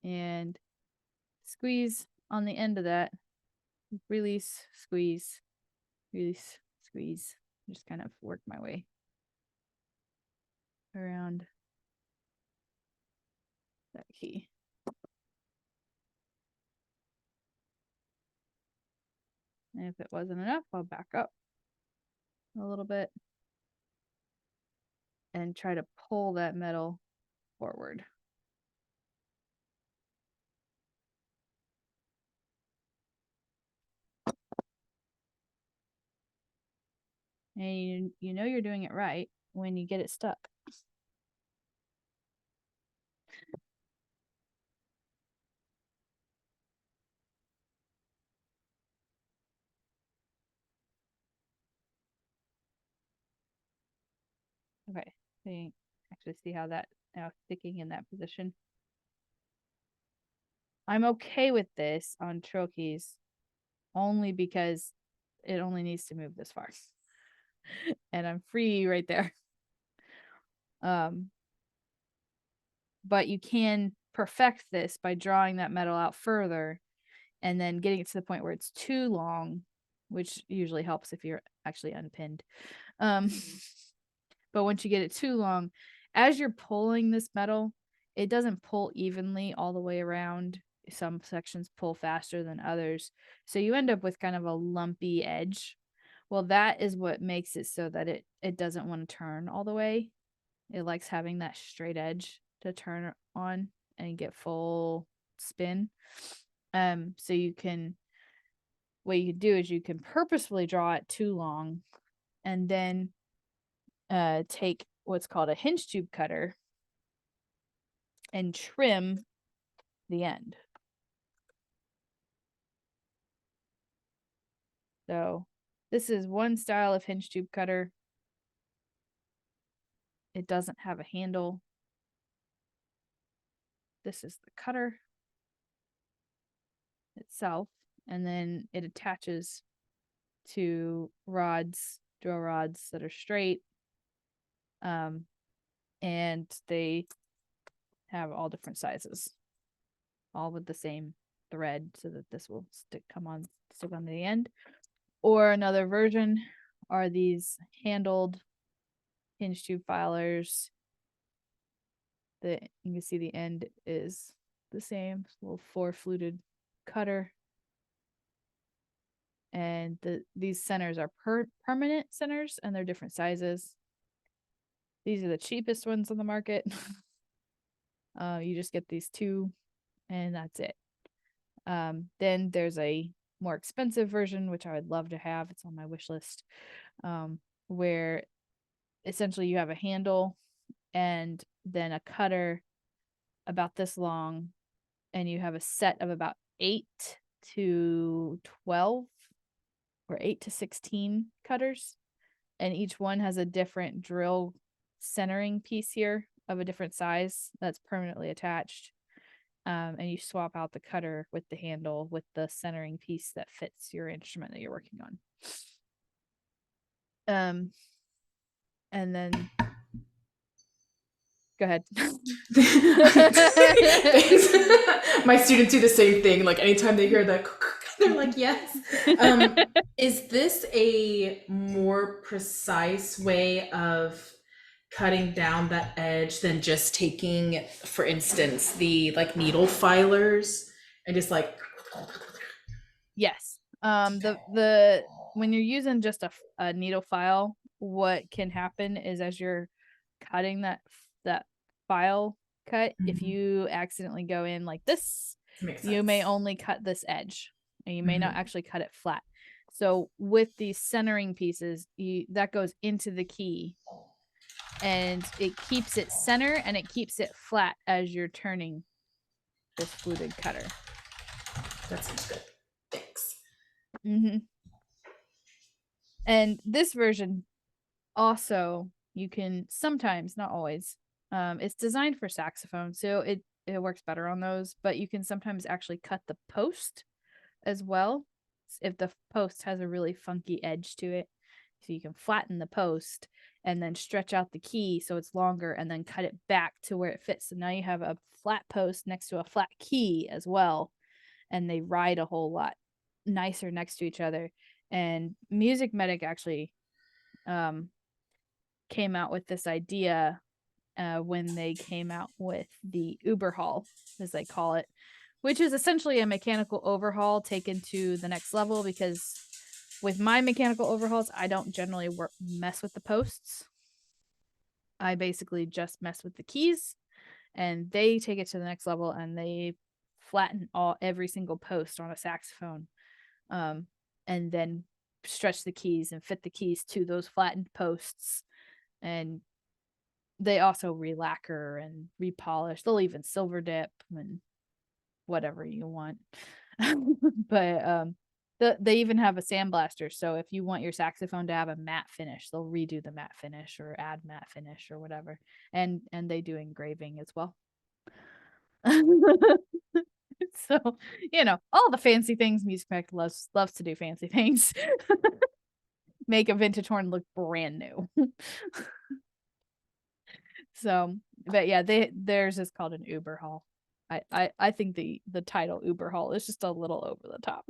Speaker 1: and squeeze on the end of that. Release, squeeze, release, squeeze. Just kind of work my way around that key. And if it wasn't enough, I'll back up a little bit and try to pull that metal forward. And you know you're doing it right when you get it stuck. Okay, so you actually see how that now sticking in that position. I'm okay with this on trail keys only because it only needs to move this far. And I'm free right there. But you can perfect this by drawing that metal out further and then getting it to the point where it's too long which usually helps if you're actually unpinned. But once you get it too long, as you're pulling this metal, it doesn't pull evenly all the way around. Some sections pull faster than others. So you end up with kind of a lumpy edge. Well, that is what makes it so that it doesn't want to turn all the way. It likes having that straight edge to turn on and get full spin. So what you can do is you can purposefully draw it too long and then take what's called a hinge tube cutter and trim the end. So this is one style of hinge tube cutter. It doesn't have a handle. This is the cutter itself, and then it attaches to drill rods that are straight. And they have all different sizes, all with the same thread, so that this will stick on the end. Or another version are these handled hinge tube filers. You can see the end is the same, little 4-fluted cutter. And these centers are permanent centers, and they're different sizes. These are the cheapest ones on the market. You just get these two, and that's it. Then there's a more expensive version, which I would love to have. It's on my wish list, where essentially you have a handle and then a cutter about this long, and you have a set of about 8 to 12 or 8 to 16 cutters, and each one has a different drill centering piece here of a different size that's permanently attached. And you swap out the cutter with the handle with the centering piece that fits your instrument that you're working on. And then go ahead.
Speaker 2: My students do the same thing. Like anytime they hear that, they're like, yes. Is this a more precise way of cutting down that edge than just taking, for instance, the like needle filers and just like?
Speaker 1: Yes. The when you're using just a needle file, what can happen is as you're cutting that file cut, if you accidentally go in like this, you may only cut this edge, and you may not actually cut it flat. So with these centering pieces, that goes into the key, and it keeps it center and it keeps it flat as you're turning this fluted cutter.
Speaker 2: That sounds good. Thanks.
Speaker 1: And this version also, you can sometimes, not always, it's designed for saxophone, so it works better on those, but you can sometimes actually cut the post as well if the post has a really funky edge to it. So you can flatten the post and then stretch out the key so it's longer, and then cut it back to where it fits. So now you have a flat post next to a flat key as well, and they ride a whole lot nicer next to each other. And Music Medic actually came out with this idea when they came out with the Uberhaul, as they call it, which is essentially a mechanical overhaul taken to the next level, because with my mechanical overhauls, I don't generally mess with the posts. I basically just mess with the keys, and they take it to the next level, and they flatten every single post on a saxophone, and then stretch the keys and fit the keys to those flattened posts. And they also re-lacquer and repolish. They'll even silver dip and whatever you want. But they even have a sandblaster, so if you want your saxophone to have a matte finish, they'll redo the matte finish or add matte finish or whatever. And they do engraving as well. So, all the fancy things. Music Pack loves to do fancy things. Make a vintage horn look brand new. So, but yeah, theirs is called an Uberhaul. I think the title Uberhaul is just a little over the top.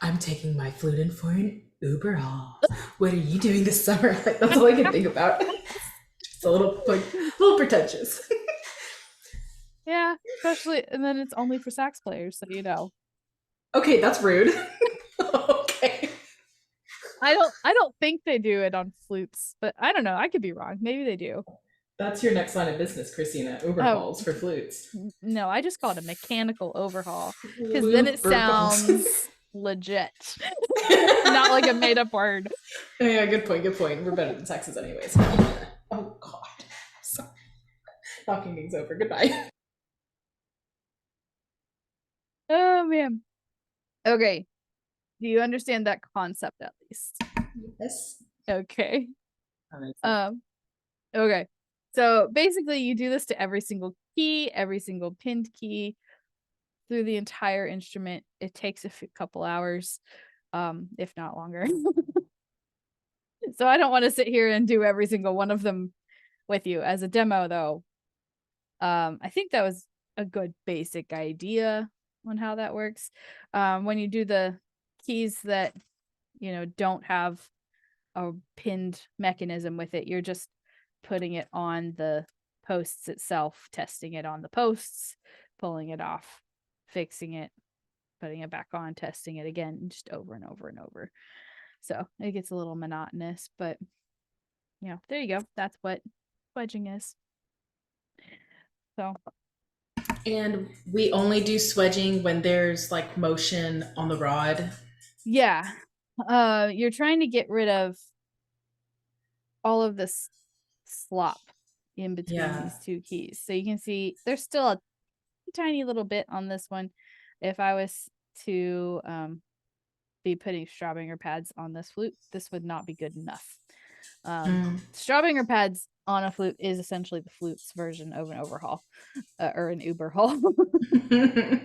Speaker 2: I'm taking my flute in for an Uber haul. What are you doing this summer? Like, that's all I can think about. It's a little like a little pretentious.
Speaker 1: Yeah, especially, and then it's only for sax players, so you know.
Speaker 2: Okay, that's rude. Okay.
Speaker 1: I don't think they do it on flutes, but I don't know. I could be wrong. Maybe they do.
Speaker 2: That's your next line of business, Christina. Uber
Speaker 1: Oh,
Speaker 2: hauls for flutes.
Speaker 1: no, I just call it a mechanical overhaul because then it
Speaker 2: Uber hauls.
Speaker 1: sounds legit, not like a made up word.
Speaker 2: Yeah, good point. Good point. We're better than Texas, anyways. Oh God. Sorry. Knocking things over. Goodbye.
Speaker 1: Oh man. Okay. Do you understand that concept at least?
Speaker 2: Yes.
Speaker 1: Okay.
Speaker 3: Amazing.
Speaker 1: Okay. So basically you do this to every single key, every single pinned key through the entire instrument. It takes a couple hours, if not longer. So I don't want to sit here and do every single one of them with you as a demo though. I think that was a good basic idea on how that works. When you do the keys that, you know, don't have a pinned mechanism with it, you're just putting it on the posts itself, testing it on the posts, pulling it off, fixing it, putting it back on, testing it again, just over and over and over. So it gets a little monotonous, but you know, there you go. That's what wedging is. So
Speaker 2: And we only do swedging when there's like motion on the rod.
Speaker 1: yeah, you're trying to get rid of all of this slop in between
Speaker 2: Yeah.
Speaker 1: these two keys. So you can see there's still a tiny little bit on this one. If I was to be putting Straubinger pads on this flute, this would not be good enough. Straubinger pads on a flute is essentially the flute's version of an overhaul or an Uber haul.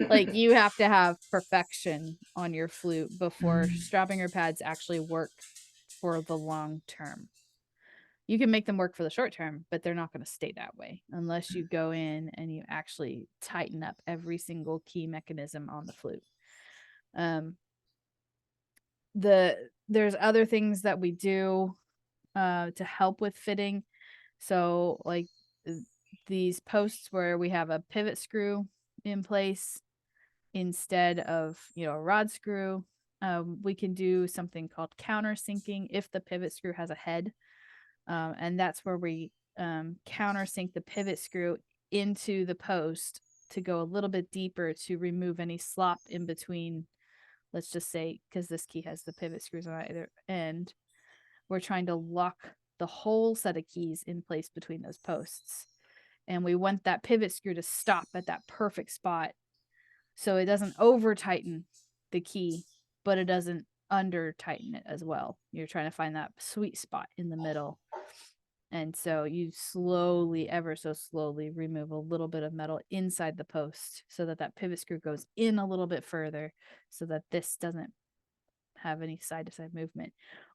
Speaker 1: Like you have to have perfection on your flute before Straubinger pads actually work for the long term. You can make them work for the short term, but they're not going to stay that way unless you go in and you actually tighten up every single key mechanism on the flute. There's other things that we do to help with fitting. So like these posts where we have a pivot screw in place instead of, you know, a rod screw, we can do something called countersinking if the pivot screw has a head. And that's where we countersink the pivot screw into the post to go a little bit deeper to remove any slop in between. Let's just say, because this key has the pivot screws on either end, we're trying to lock the whole set of keys in place between those posts. And we want that pivot screw to stop at that perfect spot so it doesn't over tighten the key, but it doesn't under tighten it as well. You're trying to find that sweet spot in the middle. And so you slowly, ever so slowly, remove a little bit of metal inside the post so that that pivot screw goes in a little bit further so that this doesn't have any side to side movement.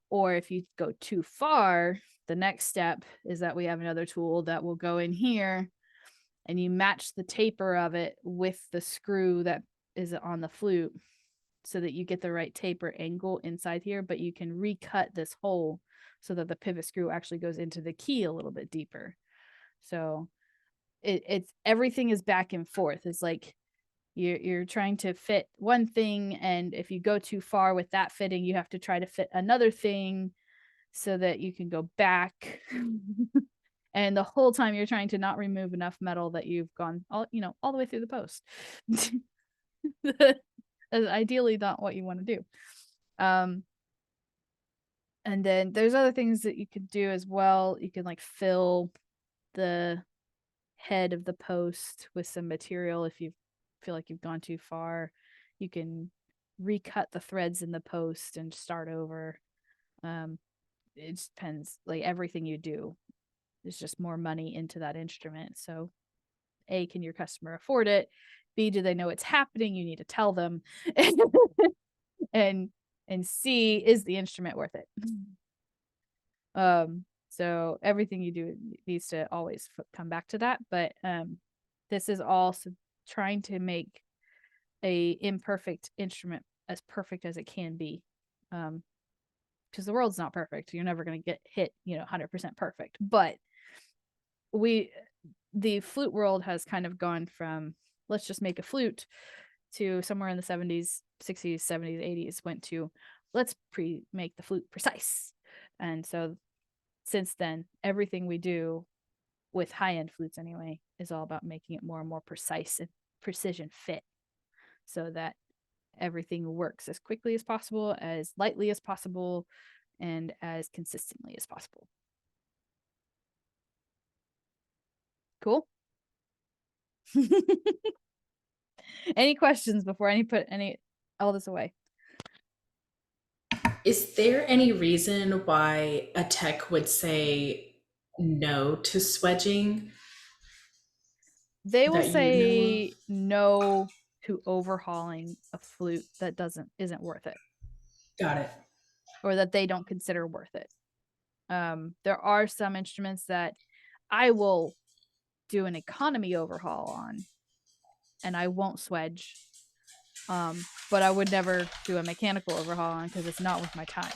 Speaker 1: Or if you go too far, the next step is that we have another tool that will go in here and you match the taper of it with the screw that is on the flute so that you get the right taper angle inside here, but you can recut this hole so that the pivot screw actually goes into the key a little bit deeper. So it's everything is back and forth. It's like you're trying to fit one thing, and if you go too far with that fitting, you have to try to fit another thing so that you can go back. And the whole time you're trying to not remove enough metal that you've gone all, you know, all the way through the post. That's ideally not what you want to do. And then there's other things that you could do as well. You can like fill the head of the post with some material if you feel like you've gone too far. You can recut the threads in the post and start over. It just depends. Like everything you do is just more money into that instrument. So A, can your customer afford it? B, do they know it's happening? You need to tell them. and C, is the instrument worth it? So everything you do needs to always come back to that. But this is also trying to make a imperfect instrument as perfect as it can be. Because the world's not perfect. You're never going to get hit, 100% perfect. But the flute world has kind of gone from let's just make a flute to somewhere in the 70s, 60s, 70s, 80s went to let's make the flute precise. And so since then, everything we do with high-end flutes anyway is all about making it more and more precise and precision fit so that everything works as quickly as possible, as lightly as possible, and as consistently as possible. Cool. Any questions before I put all this away?
Speaker 2: Is there any reason why a tech would say no to swedging
Speaker 1: They will
Speaker 2: that you know of?
Speaker 1: say no to overhauling a flute that isn't worth it,
Speaker 2: Got it.
Speaker 1: or that they don't consider worth it. There are some instruments that I will do an economy overhaul on, and I won't swedge. But I would never do a mechanical overhaul on because it's not worth my time.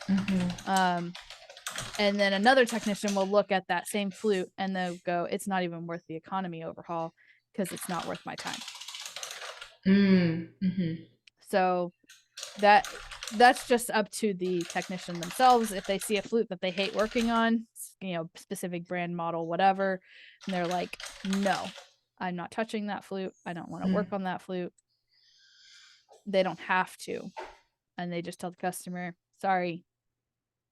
Speaker 2: Mm-hmm.
Speaker 1: And then another technician will look at that same flute and they'll go, it's not even worth the economy overhaul because it's not worth my time.
Speaker 2: Mm-hmm.
Speaker 1: So that's just up to the technician themselves. If they see a flute that they hate working on, specific brand, model, whatever, and they're like, no, I'm not touching that flute. I don't want to work on that flute. They don't have to. And they just tell the customer, sorry,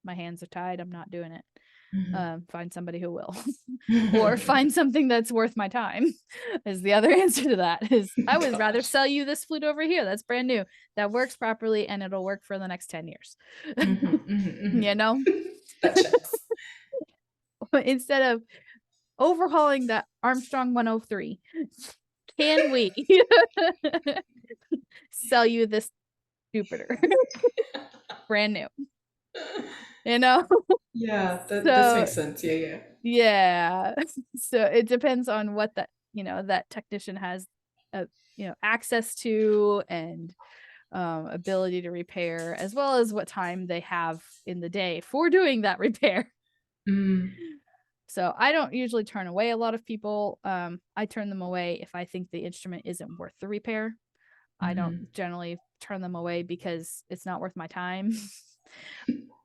Speaker 1: my hands are tied. I'm not doing it. Find somebody who will. Or find something that's worth my time is the other answer to that. Is I would rather sell you this flute over here that's brand new, that works properly, and it'll work for the next 10 years.
Speaker 2: That checks.
Speaker 1: Instead of overhauling that Armstrong 103, can we sell you this Jupiter brand new?
Speaker 2: Yeah, this makes sense.
Speaker 1: Yeah. So it depends on what that technician has access to and ability to repair, as well as what time they have in the day for doing that repair. So I don't usually turn away a lot of people. I turn them away if I think the instrument isn't worth the repair. I don't generally turn them away because it's not worth my time.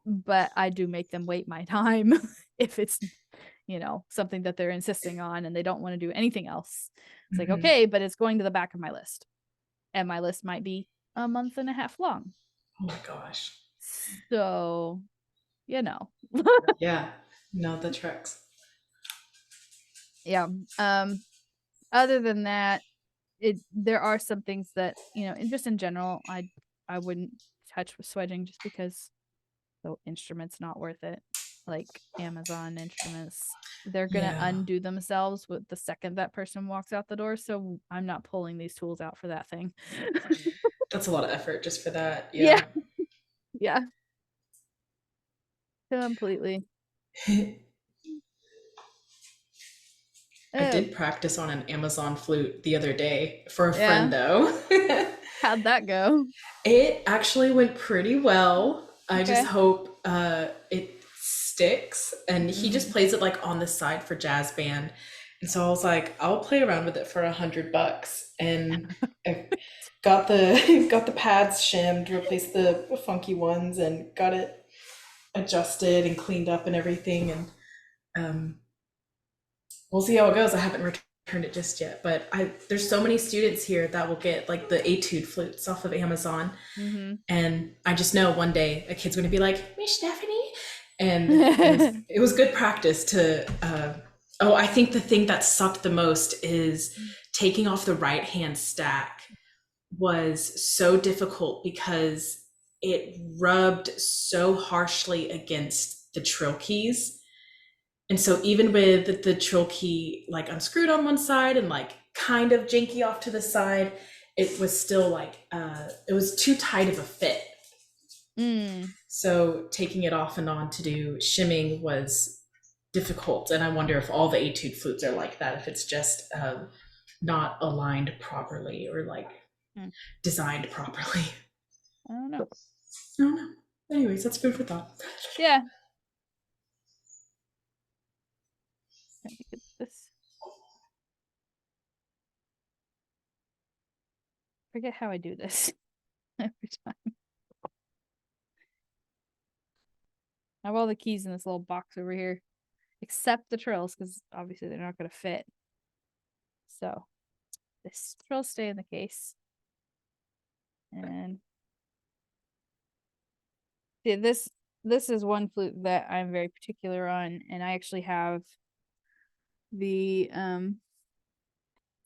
Speaker 1: But I do make them wait my time if it's something that they're insisting on and they don't want to do anything else. It's like, okay, but it's going to the back of my list, and my list might be a month and a half long.
Speaker 2: Oh my gosh.
Speaker 1: So
Speaker 2: Yeah, no, that tracks.
Speaker 1: Yeah. Other than that, there are some things that just in general I wouldn't touch with swedging just because the instrument's not worth it. Like Amazon instruments, they're gonna undo themselves with the second that person walks out the door. So I'm not pulling these tools out for that thing.
Speaker 2: That's a lot of effort just for that.
Speaker 1: Yeah. Completely.
Speaker 2: I did practice on an Amazon flute the other day for a friend, though.
Speaker 1: How'd that go?
Speaker 2: It actually went pretty well. I just hope it sticks. And he just plays it like on the side for jazz band. And so I was like, I'll play around with it for $100. And I got the pads shimmed, replaced the funky ones, and got it adjusted and cleaned up and everything. And we'll see how it goes. I haven't returned it just yet, but there's so many students here that will get like the etude flutes off of Amazon. And I just know one day a kid's going to be like, Miss Stephanie. And it was good practice to I think the thing that sucked the most is taking off the right hand stack was so difficult because it rubbed so harshly against the trill keys. And so even with the trill key like unscrewed on one side and like kind of janky off to the side, it was still like it was too tight of a fit. So taking it off and on to do shimming was difficult. And I wonder if all the etude flutes are like that, if it's just not aligned properly or like designed properly.
Speaker 1: I don't know.
Speaker 2: I don't know. Anyways, that's food for thought.
Speaker 1: Yeah. Let me get this. Forget how I do this every time. I have all the keys in this little box over here, except the trills, because obviously they're not going to fit. So this trills stay in the case. And see, this is one flute that I'm very particular on, and I actually have the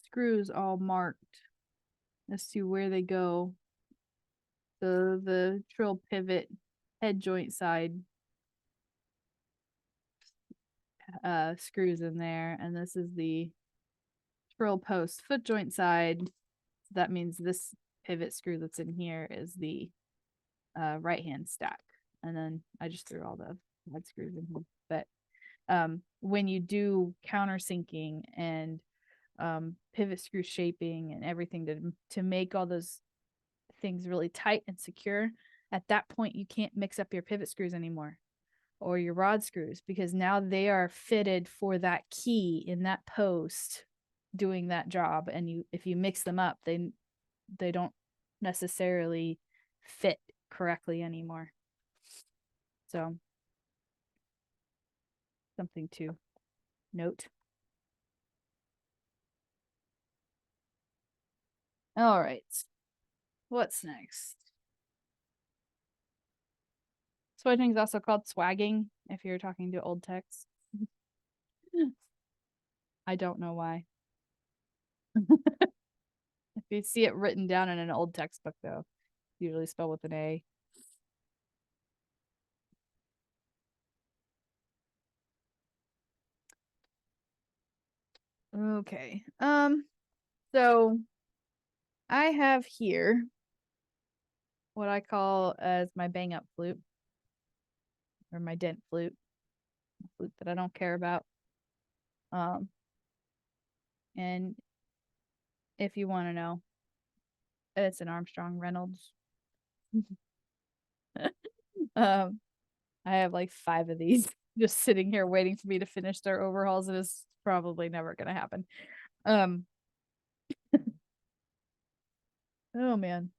Speaker 1: screws all marked as to where they go. So the trill pivot head joint side screws in there, and this is the trill post foot joint side. That means this pivot screw that's in here is the right hand stack, and then I just threw all the head screws in here. But when you do countersinking and pivot screw shaping and everything to make all those things really tight and secure, at that point you can't mix up your pivot screws anymore or your rod screws, because now they are fitted for that key in that post doing that job, and if you mix them up, they don't necessarily fit correctly anymore. So something to note. All right, what's next? Swedging is also called swagging if you're talking to old techs. I don't know why. If you see it written down in an old textbook, though, usually spelled with an A. Okay. So I have here what I call as my bang up flute, or my dent flute, a flute that I don't care about. And if you want to know, it's an Armstrong Reynolds. I have like 5 of these just sitting here waiting for me to finish their overhauls, and it's probably never gonna happen. Oh man.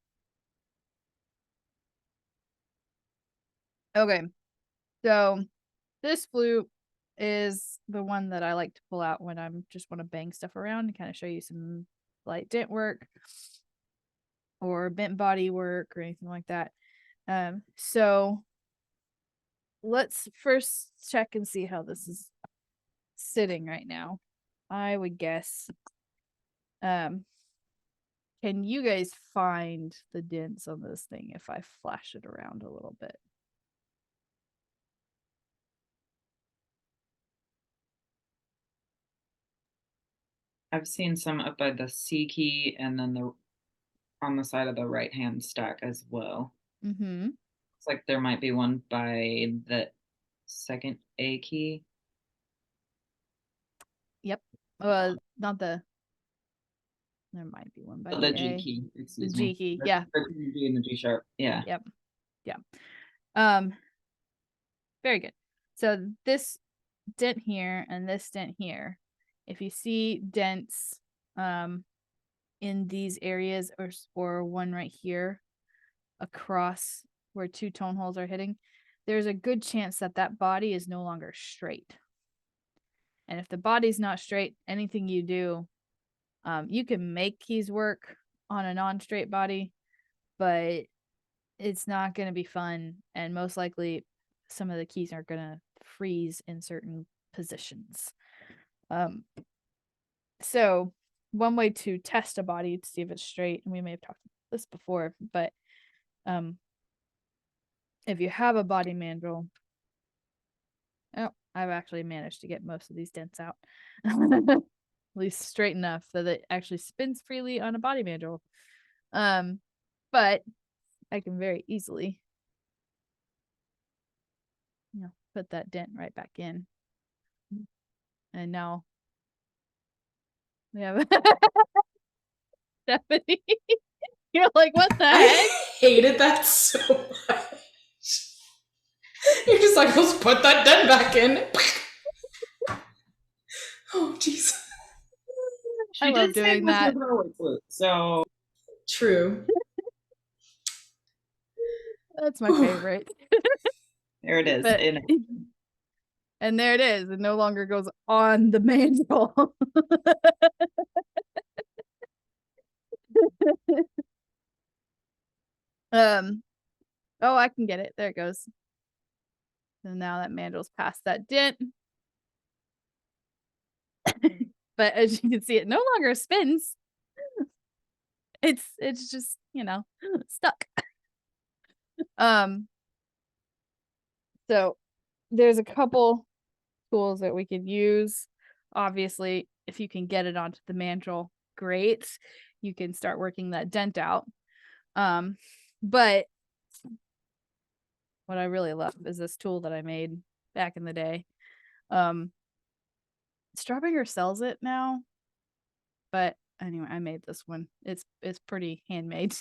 Speaker 1: Okay, so this flute is the one that I like to pull out when I'm just want to bang stuff around and kind of show you some light dent work or bent body work or anything like that. So let's first check and see how this is sitting right now. I would guess. Can you guys find the dents on this thing if I flash it around a little bit?
Speaker 3: I've seen some up by the C key and then on the side of the right hand stack as well.
Speaker 1: Mm-hmm.
Speaker 3: Looks like there might be one by the second A key.
Speaker 1: Yep. Not the. There might be one by
Speaker 3: The
Speaker 1: the
Speaker 3: G
Speaker 1: A.
Speaker 3: key,
Speaker 1: The
Speaker 3: excuse
Speaker 1: G
Speaker 3: me.
Speaker 1: key. Yeah.
Speaker 3: The G and the G sharp. Yeah.
Speaker 1: Yep. Yeah. Um. Very good. So this dent here and this dent here, if you see dents, in these areas or one right here across where 2 tone holes are hitting, there's a good chance that that body is no longer straight. And if the body's not straight, anything you do, you can make keys work on a non-straight body, but it's not going to be fun. And most likely some of the keys are going to freeze in certain positions. So one way to test a body to see if it's straight, and we may have talked about this before, but if you have a body mandrel, I've actually managed to get most of these dents out. At least straight enough that it actually spins freely on a body mandrel. But I can very easily, put that dent right back in. And now we have Stephanie. You're like, what the
Speaker 2: I
Speaker 1: heck?
Speaker 2: hated that so much. You're just like, let's put that dent back in. Oh, jeez.
Speaker 1: I
Speaker 3: She
Speaker 1: love
Speaker 3: did say
Speaker 1: doing
Speaker 3: this was
Speaker 1: that.
Speaker 3: an early flute, so
Speaker 2: True.
Speaker 1: That's my
Speaker 2: Whew.
Speaker 1: favorite.
Speaker 3: there it is.
Speaker 1: But and there it is. It no longer goes on the mantle. Oh, I can get it. There it goes. And now that mandrel's past that dent. But as you can see, it no longer spins. It's just, stuck. So there's a couple tools that we could use. Obviously, if you can get it onto the mandrel, great. You can start working that dent out. But what I really love is this tool that I made back in the day. Strawbringer sells it now, but anyway, I made this one. It's pretty handmade,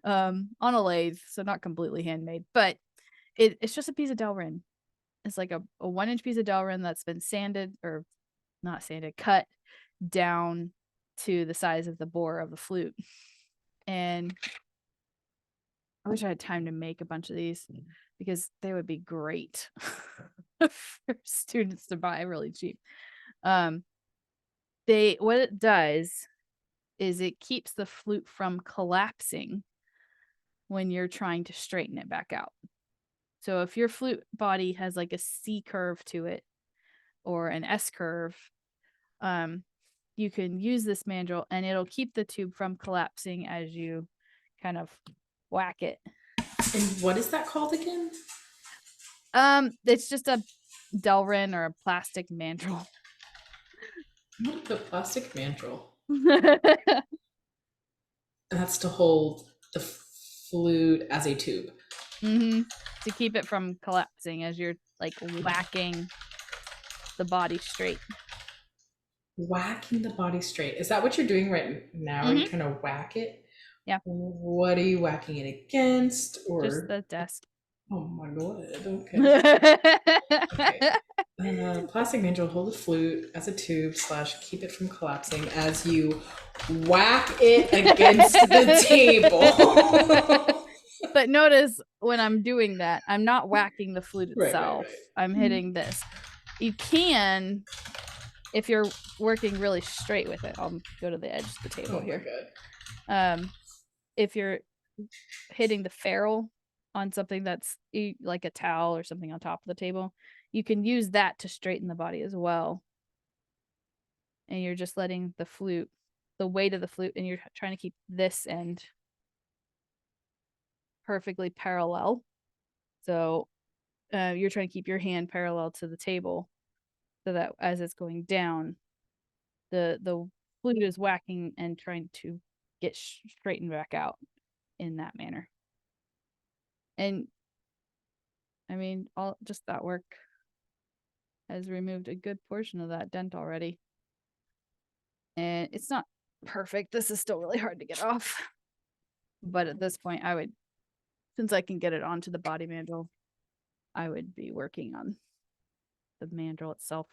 Speaker 1: on a lathe, so not completely handmade, but it's just a piece of Delrin. It's like a 1-inch piece of Delrin that's been sanded, or not sanded, cut down to the size of the bore of the flute. And I wish I had time to make a bunch of these because they would be great for students to buy really cheap. What it does is it keeps the flute from collapsing when you're trying to straighten it back out. So if your flute body has like a C curve to it or an S curve, you can use this mandrel and it'll keep the tube from collapsing as you kind of whack it.
Speaker 2: And what is that called again?
Speaker 1: It's just a Delrin or a plastic mandrel.
Speaker 2: What the plastic mandrel? That's to hold the flute as a tube.
Speaker 1: To keep it from collapsing as you're like whacking the body straight.
Speaker 2: Whacking the body straight. Is that what you're doing right now? Are you trying to whack it?
Speaker 1: Yeah.
Speaker 2: What are you whacking it against? Or
Speaker 1: just the desk.
Speaker 2: Oh my god. Okay. Okay. Plastic mandrel, hold the flute as a tube / keep it from collapsing as you whack it against the table.
Speaker 1: But notice when I'm doing that, I'm not whacking the flute itself.
Speaker 2: Right.
Speaker 1: I'm hitting this. You can, if you're working really straight with it. I'll go to the edge of the table here. If you're hitting the ferrule on something that's like a towel or something on top of the table, you can use that to straighten the body as well. And you're just letting the flute, the weight of the flute, and you're trying to keep this end perfectly parallel. So you're trying to keep your hand parallel to the table so that as it's going down, the flute is whacking and trying to get straightened back out in that manner. And I mean, all just that work has removed a good portion of that dent already. And it's not perfect. This is still really hard to get off. But at this point, I would, since I can get it onto the body mandrel, I would be working on the mandrel itself.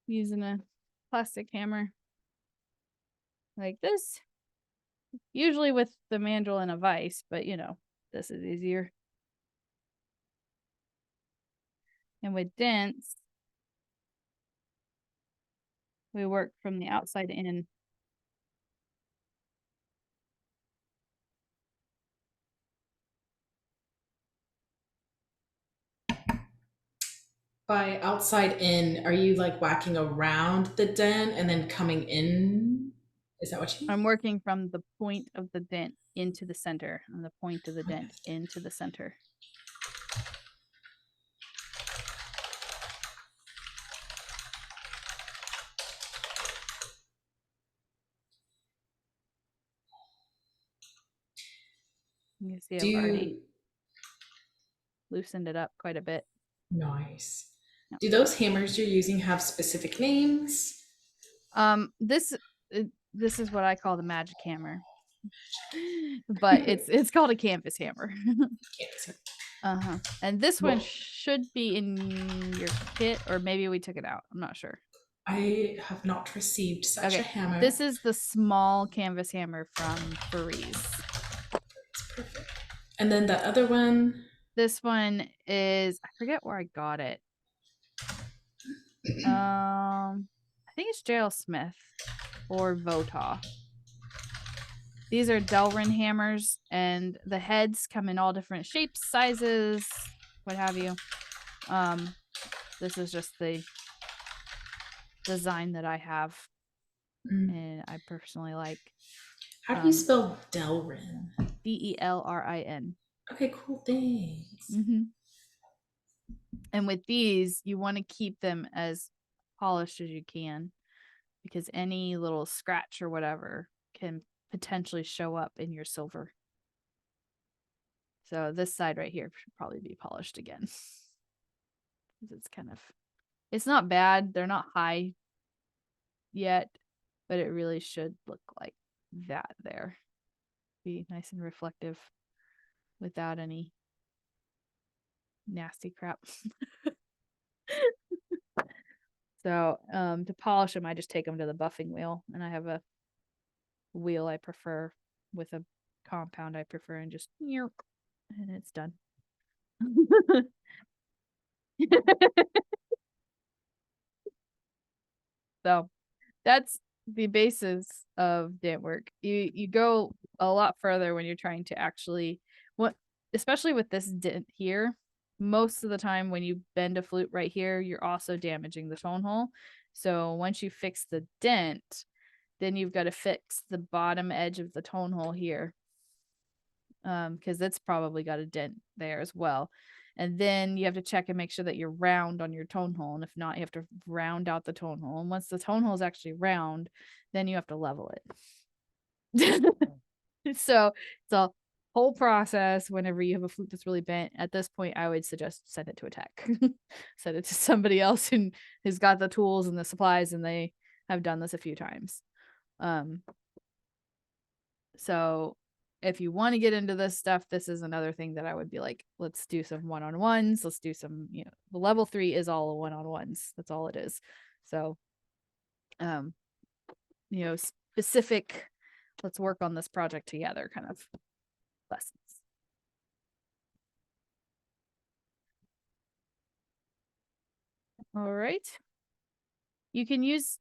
Speaker 1: Using a plastic hammer like this. Usually with the mandrel in a vise, but this is easier. And with dents, we work from the outside in.
Speaker 2: By outside in, are you like whacking around the dent and then coming in? Is that what you mean?
Speaker 1: I'm working from the point of the dent into the center, and the point of the dent into the center. You can see I've already loosened it up quite a bit.
Speaker 2: Nice.
Speaker 1: Yep.
Speaker 2: Do those hammers you're using have specific names?
Speaker 1: This this is what I call the magic hammer. But it's called a canvas hammer. Uh-huh. And this one should be in your kit, or maybe we took it out. I'm not sure.
Speaker 2: I have not received such a hammer.
Speaker 1: This is the small canvas hammer from Furries.
Speaker 2: Perfect. And then the other one.
Speaker 1: This one is, I forget where I got it. I think it's J.L. Smith or Votah. These are Delrin hammers, and the heads come in all different shapes, sizes, what have you. This is just the design that I have, and I personally like.
Speaker 2: How do you spell Delrin?
Speaker 1: Delrin.
Speaker 2: Okay, cool. Thanks.
Speaker 1: And with these, you want to keep them as polished as you can, because any little scratch or whatever can potentially show up in your silver. So this side right here should probably be polished again. It's kind of, it's not bad. They're not high yet, but it really should look like that there. Be nice and reflective without any nasty crap. So to polish them, I just take them to the buffing wheel, and I have a wheel I prefer with a compound I prefer, and just and it's done. So that's the basis of dent work. You go a lot further when you're trying to actually, what, especially with this dent here, most of the time when you bend a flute right here, you're also damaging the tone hole. So once you fix the dent, then you've got to fix the bottom edge of the tone hole here, because it's probably got a dent there as well. And then you have to check and make sure that you're round on your tone hole. And if not, you have to round out the tone hole. And once the tone hole is actually round, then you have to level it. So it's a whole process whenever you have a flute that's really bent. At this point, I would suggest send it to a tech. Send it to somebody else who's got the tools and the supplies, and they have done this a few times. So if you want to get into this stuff, this is another thing that I would be like, let's do some one-on-ones. Let's do some, the level 3 is all one-on-ones. That's all it is. So, specific, let's work on this project together kind of lessons. All right. You can use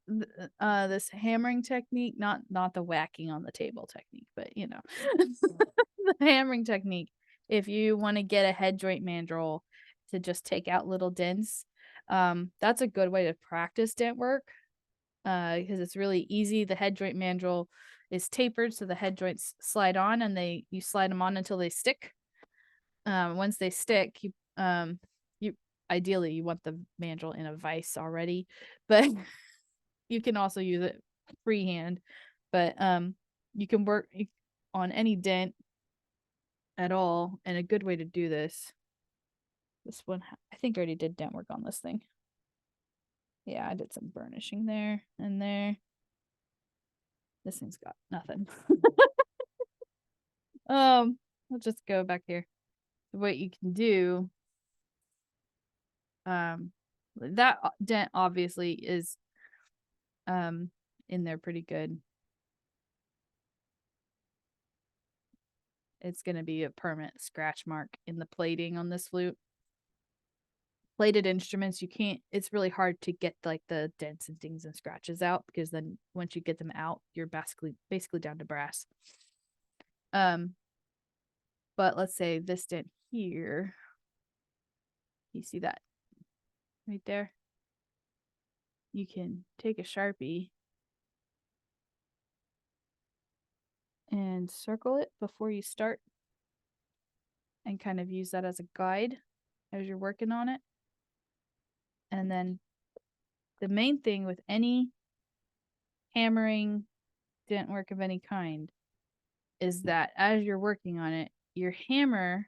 Speaker 1: this hammering technique, not the whacking on the table technique, but the hammering technique. If you want to get a head joint mandrel to just take out little dents, that's a good way to practice dent work, because it's really easy. The head joint mandrel is tapered, so the head joints slide on, and you slide them on until they stick. Once they stick, you ideally you want the mandrel in a vise already, but you can also use it freehand. But you can work on any dent at all, and a good way to do this one, I think I already did dent work on this thing. Yeah, I did some burnishing there and there. This thing's got nothing. I'll just go back here. What you can do, that dent obviously is in there pretty good. It's going to be a permanent scratch mark in the plating on this flute. Plated instruments, it's really hard to get like the dents and things and scratches out, because then once you get them out, you're basically down to brass. But let's say this dent here, you see that right there? You can take a Sharpie and circle it before you start, and kind of use that as a guide as you're working on it. And then the main thing with any hammering dent work of any kind is that as you're working on it, your hammer,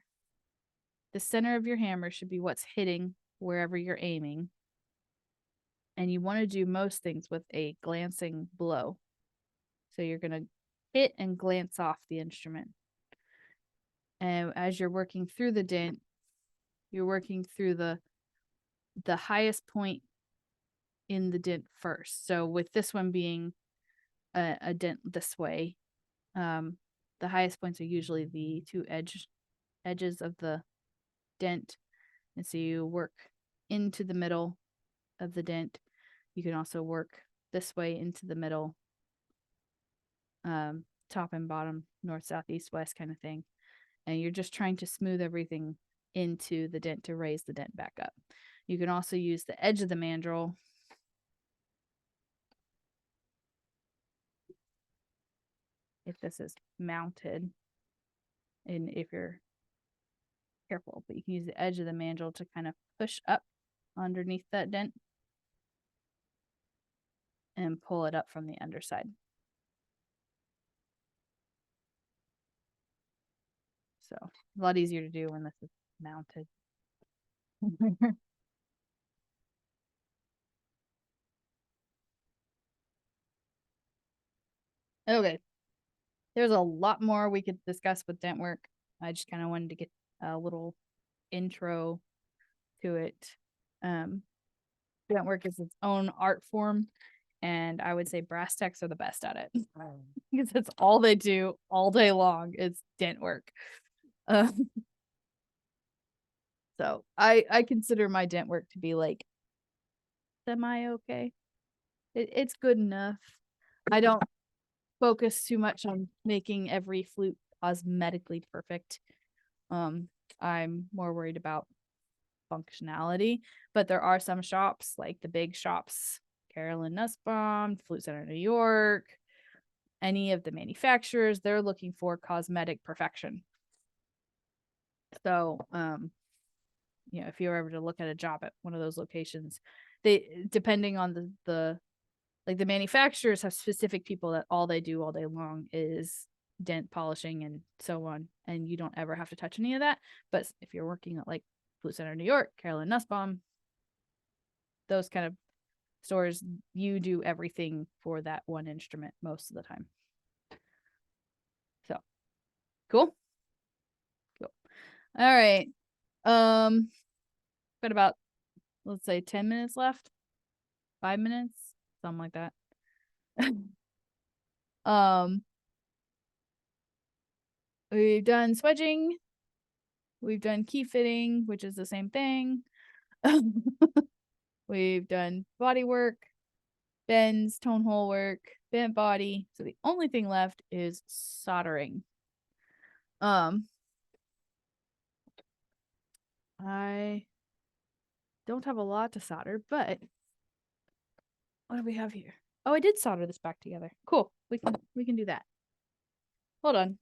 Speaker 1: the center of your hammer should be what's hitting wherever you're aiming. And you want to do most things with a glancing blow. So you're going to hit and glance off the instrument. And as you're working through the dent, you're working through the highest point in the dent first. So with this one being a dent this way, the highest points are usually the two edges of the dent. And so you work into the middle of the dent. You can also work this way into the middle, top and bottom, north, south, east, west kind of thing. And you're just trying to smooth everything into the dent to raise the dent back up. You can also use the edge of the mandrel if this is mounted, and if you're careful, but you can use the edge of the mandrel to kind of push up underneath that dent and pull it up from the underside. So a lot easier to do when this is mounted. Okay. There's a lot more we could discuss with dent work. I just kind of wanted to get a little intro to it. Dent work is its own art form, and I would say brass tacks are the best at it because it's all they do all day long. It's dent work. So I consider my dent work to be like semi okay. It's good enough. I don't focus too much on making every flute cosmetically perfect. I'm more worried about functionality, but there are some shops, like the big shops, Carolyn Nussbaum, Flute Center New York, any of the manufacturers, they're looking for cosmetic perfection. So, if you're ever to look at a job at one of those locations, they, depending on the like the manufacturers have specific people that all they do all day long is dent polishing and so on, and you don't ever have to touch any of that. But if you're working at like Flute Center New York, Carolyn Nussbaum, those kind of stores, you do everything for that one instrument most of the time. So cool. All right. Got about, let's say, 10 minutes left, 5 minutes, something like that. We've done swedging, we've done key fitting, which is the same thing. We've done body work, bends, tone hole work, bent body. So the only thing left is soldering. I don't have a lot to solder, but what do we have here? Oh, I did solder this back together. Cool. We can do that. Hold on.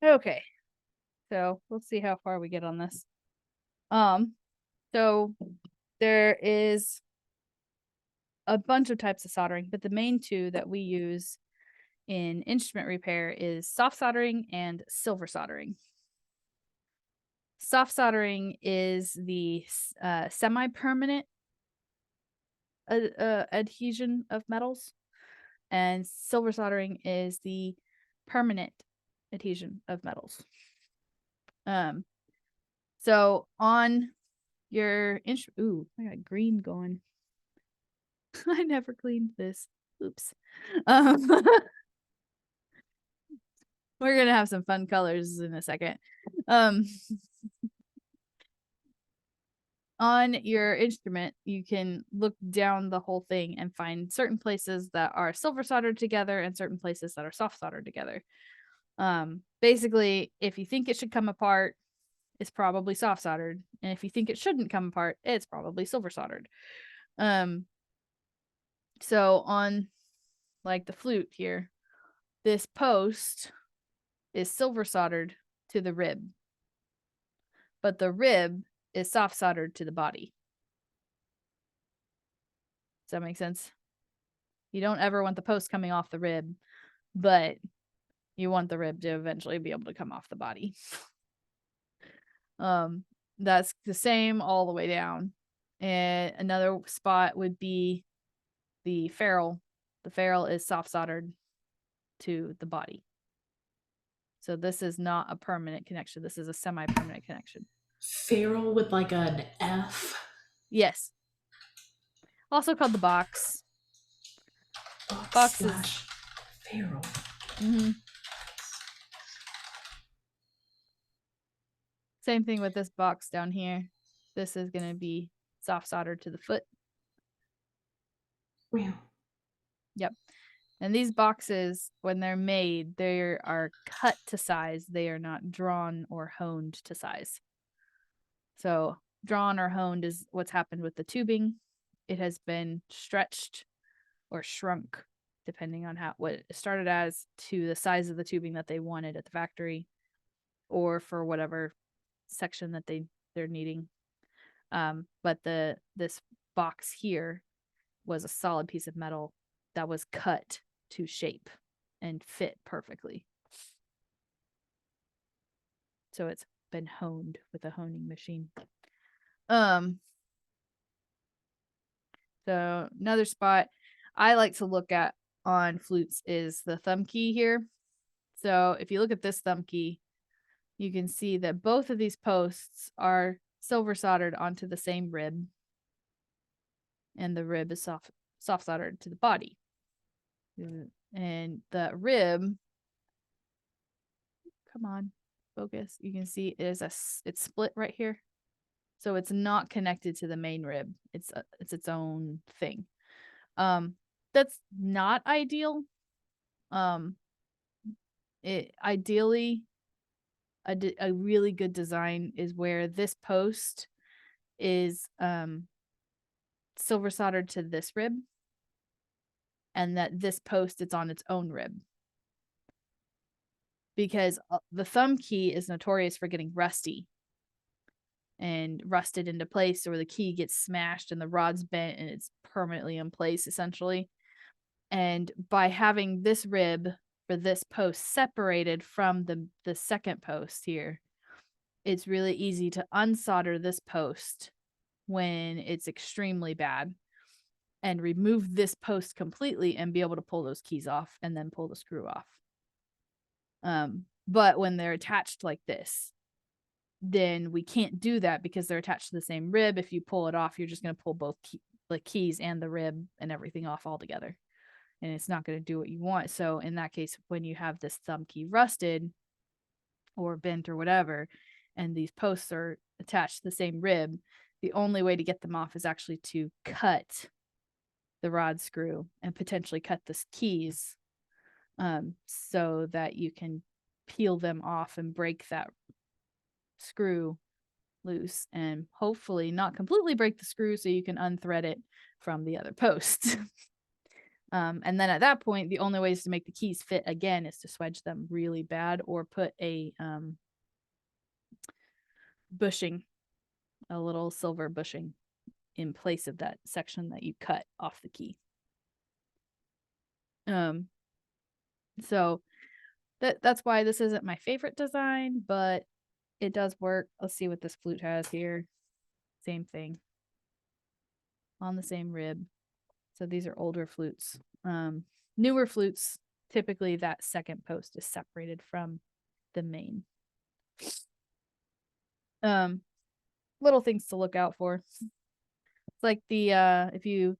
Speaker 1: Okay. So let's see how far we get on this. So there is a bunch of types of soldering, but the main two that we use in instrument repair is soft soldering and silver soldering. Soft soldering is the semi-permanent adhesion of metals, and silver soldering is the permanent adhesion of metals. So on your ooh, I got green going. I never cleaned this. Oops. We're gonna have some fun colors in a second. Um, on your instrument, you can look down the whole thing and find certain places that are silver soldered together and certain places that are soft soldered together. Basically, if you think it should come apart, it's probably soft soldered, and if you think it shouldn't come apart, it's probably silver soldered. So on like the flute here, this post is silver soldered to the rib, but the rib is soft soldered to the body. Does that make sense? You don't ever want the post coming off the rib, but you want the rib to eventually be able to come off the body. That's the same all the way down. And another spot would be the ferrule. The ferrule is soft soldered to the body. So this is not a permanent connection. This is a semi-permanent connection.
Speaker 2: Feral with like an F.
Speaker 1: Yes. Also called the box.
Speaker 2: Box slash feral.
Speaker 1: Same thing with this box down here. This is going to be soft soldered to the foot.
Speaker 2: Wow.
Speaker 1: Yep. And these boxes, when they're made, they are cut to size. They are not drawn or honed to size. So drawn or honed is what's happened with the tubing. It has been stretched or shrunk, depending on what it started as, to the size of the tubing that they wanted at the factory, or for whatever section that they're needing. But this box here was a solid piece of metal that was cut to shape and fit perfectly. So it's been honed with a honing machine. So another spot I like to look at on flutes is the thumb key here. So if you look at this thumb key, you can see that both of these posts are silver soldered onto the same rib, and the rib is soft soldered to the body. And the rib, come on, focus. You can see it's split right here. So it's not connected to the main rib. It's its own thing. That's not ideal. Ideally, a really good design is where this post is silver soldered to this rib, and that this post it's on its own rib, because the thumb key is notorious for getting rusty and rusted into place, or the key gets smashed and the rod's bent and it's permanently in place essentially. And by having this rib for this post separated from the second post here, it's really easy to unsolder this post when it's extremely bad and remove this post completely and be able to pull those keys off and then pull the screw off. But when they're attached like this, then we can't do that because they're attached to the same rib. If you pull it off, you're just going to pull both the keys and the rib and everything off all together, and it's not going to do what you want. So in that case, when you have this thumb key rusted or bent or whatever, and these posts are attached to the same rib, the only way to get them off is actually to cut the rod screw and potentially cut the keys, so that you can peel them off and break that screw loose and hopefully not completely break the screw so you can unthread it from the other post. And then at that point, the only ways to make the keys fit again is to swedge them really bad or put a bushing, a little silver bushing in place of that section that you cut off the key. So that's why this isn't my favorite design, but it does work. Let's see what this flute has here. Same thing. On the same rib. So these are older flutes. Newer flutes, typically that second post is separated from the main. Little things to look out for. It's like the if you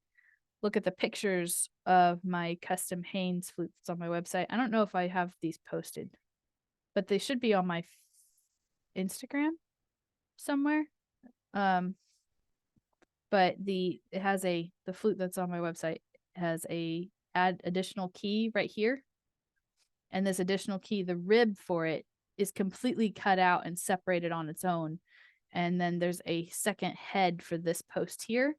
Speaker 1: look at the pictures of my custom Haynes flutes on my website. I don't know if I have these posted. but they should be on my Instagram somewhere. But the flute that's on my website has a add additional key right here. And this additional key, the rib for it is completely cut out and separated on its own. And then there's a second head for this post here.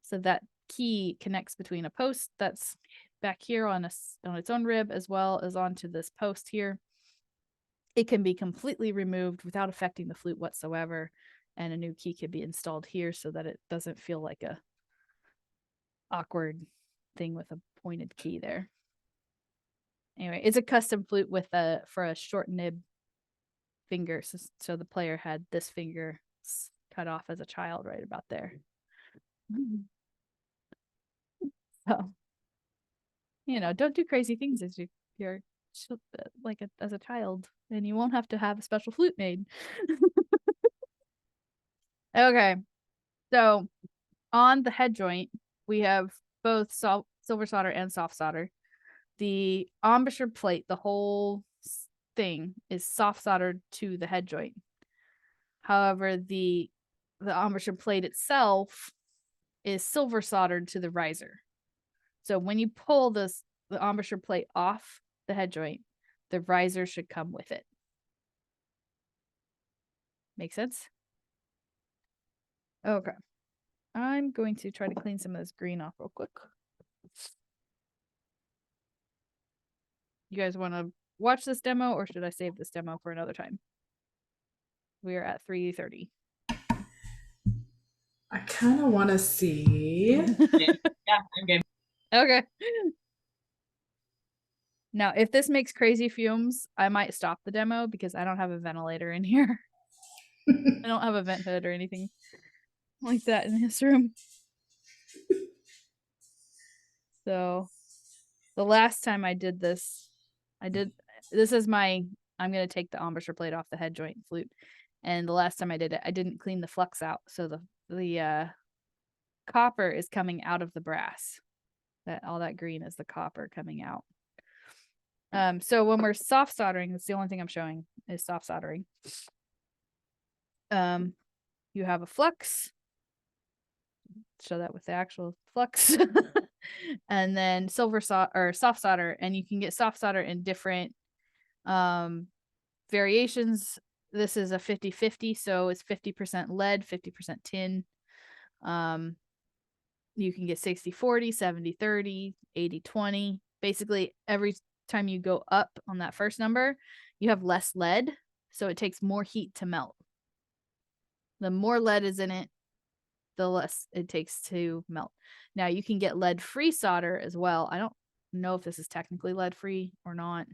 Speaker 1: So that key connects between a post that's back here on its own rib as well as onto this post here. It can be completely removed without affecting the flute whatsoever, and a new key could be installed here so that it doesn't feel like a awkward thing with a pointed key there. Anyway, it's a custom flute for a short nib finger, so the player had this finger cut off as a child right about there. So, don't do crazy things as you're as a child, and you won't have to have a special flute made. Okay, so on the head joint, we have both silver solder and soft solder. The embouchure plate, the whole thing, is soft soldered to the head joint. However, the embouchure plate itself is silver soldered to the riser. So when you pull the embouchure plate off the head joint, the riser should come with it. Make sense? Okay. I'm going to try to clean some of this green off real quick. You guys want to watch this demo, or should I save this demo for another time? We are at 3:30.
Speaker 2: I kind of want to see.
Speaker 3: Yeah, I'm game.
Speaker 1: Okay. Now, if this makes crazy fumes, I might stop the demo because I don't have a ventilator in here. I don't have a vent hood or anything like that in this room. So the last time I did this, I'm going to take the embouchure plate off the head joint flute. And the last time I did it, I didn't clean the flux out. So the copper is coming out of the brass. All that green is the copper coming out. So when we're soft soldering, that's the only thing I'm showing is soft soldering. You have a flux. Show that with the actual flux. And then soft solder, and you can get soft solder in different variations. This is a 50-50, so it's 50% lead, 50% tin. You can get 60-40, 70-30, 80-20. Basically, every time you go up on that first number, you have less lead, so it takes more heat to melt. The more lead is in it, the less it takes to melt. Now, you can get lead-free solder as well. I don't know if this is technically lead-free or not.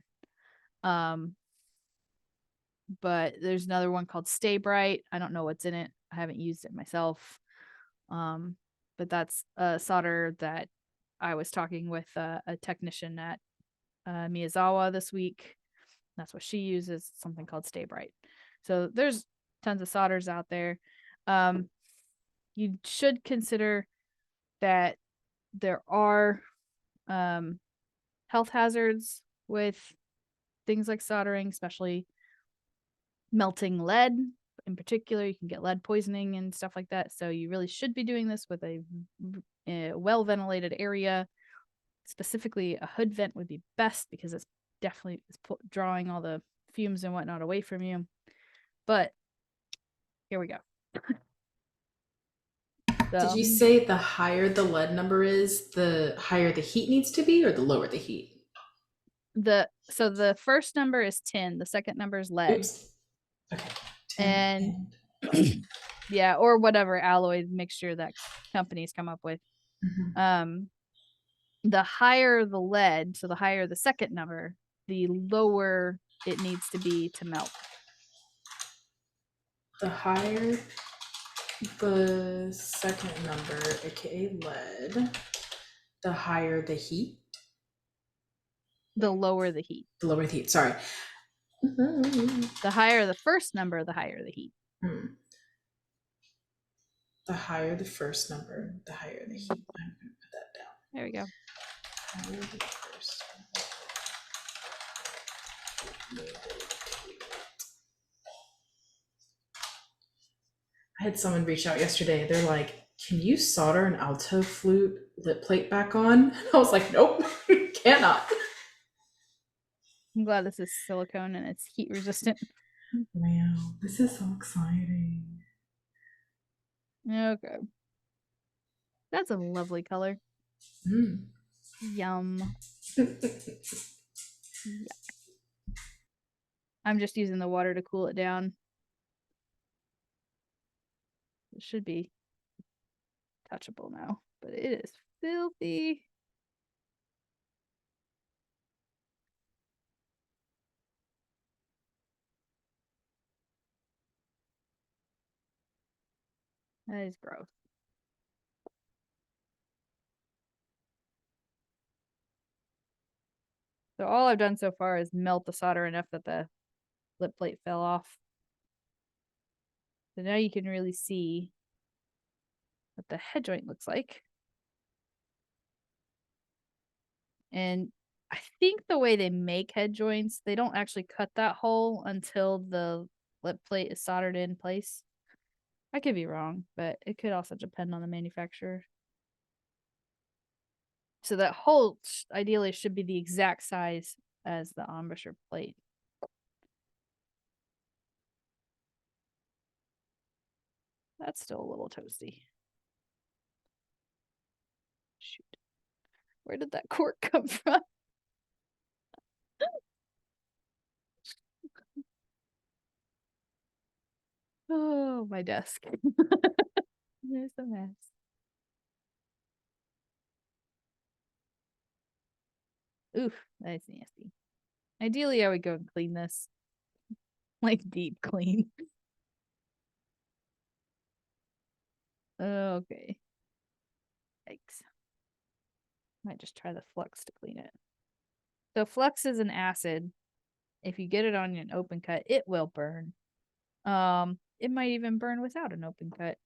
Speaker 1: But there's another one called Stay Bright. I don't know what's in it. I haven't used it myself. But that's a solder that I was talking with a technician at Miyazawa this week. That's what she uses, something called Stay Bright. So there's tons of solders out there. You should consider that there are health hazards with things like soldering, especially melting lead. In particular, you can get lead poisoning and stuff like that. So you really should be doing this with a well-ventilated area. Specifically, a hood vent would be best because it's definitely drawing all the fumes and whatnot away from you. But here we go.
Speaker 2: Did you say the higher the lead number is, the higher the heat needs to be, or the lower the heat?
Speaker 1: So the first number is tin, the second number is lead.
Speaker 2: Oops. Okay.
Speaker 1: And yeah, or whatever alloy mixture that companies come up with. Mm-hmm. The higher the lead, so the higher the second number, the lower it needs to be to melt.
Speaker 2: The higher the second number, aka lead, the higher the heat.
Speaker 1: The lower the heat.
Speaker 2: The lower the heat, sorry.
Speaker 1: The higher the first number, the higher the heat.
Speaker 2: The higher the first number, the higher the heat. I'm going to put that down.
Speaker 1: There we go.
Speaker 2: Higher the first number. I had someone reach out yesterday. They're like, "Can you solder an alto flute lip plate back on?" I was like, "Nope, cannot."
Speaker 1: I'm glad this is silicone and it's heat resistant.
Speaker 2: Wow, this is so exciting.
Speaker 1: Okay. That's a lovely color.
Speaker 2: Mm.
Speaker 1: Yum. Yeah. I'm just using the water to cool it down. It should be touchable now, but it is filthy. That is gross. So all I've done so far is melt the solder enough that the lip plate fell off. So now you can really see what the head joint looks like. And I think the way they make head joints, they don't actually cut that hole until the lip plate is soldered in place. I could be wrong, but it could also depend on the manufacturer. So that hole ideally should be the exact size as the embouchure plate. That's still a little toasty. Shoot. Where did that cork come from? Oh, my desk. There's a mess. Oof, that's nasty. Ideally, I would go and clean this. Like deep clean. Okay. Yikes. Might just try the flux to clean it. So flux is an acid. If you get it on an open cut, it will burn. It might even burn without an open cut.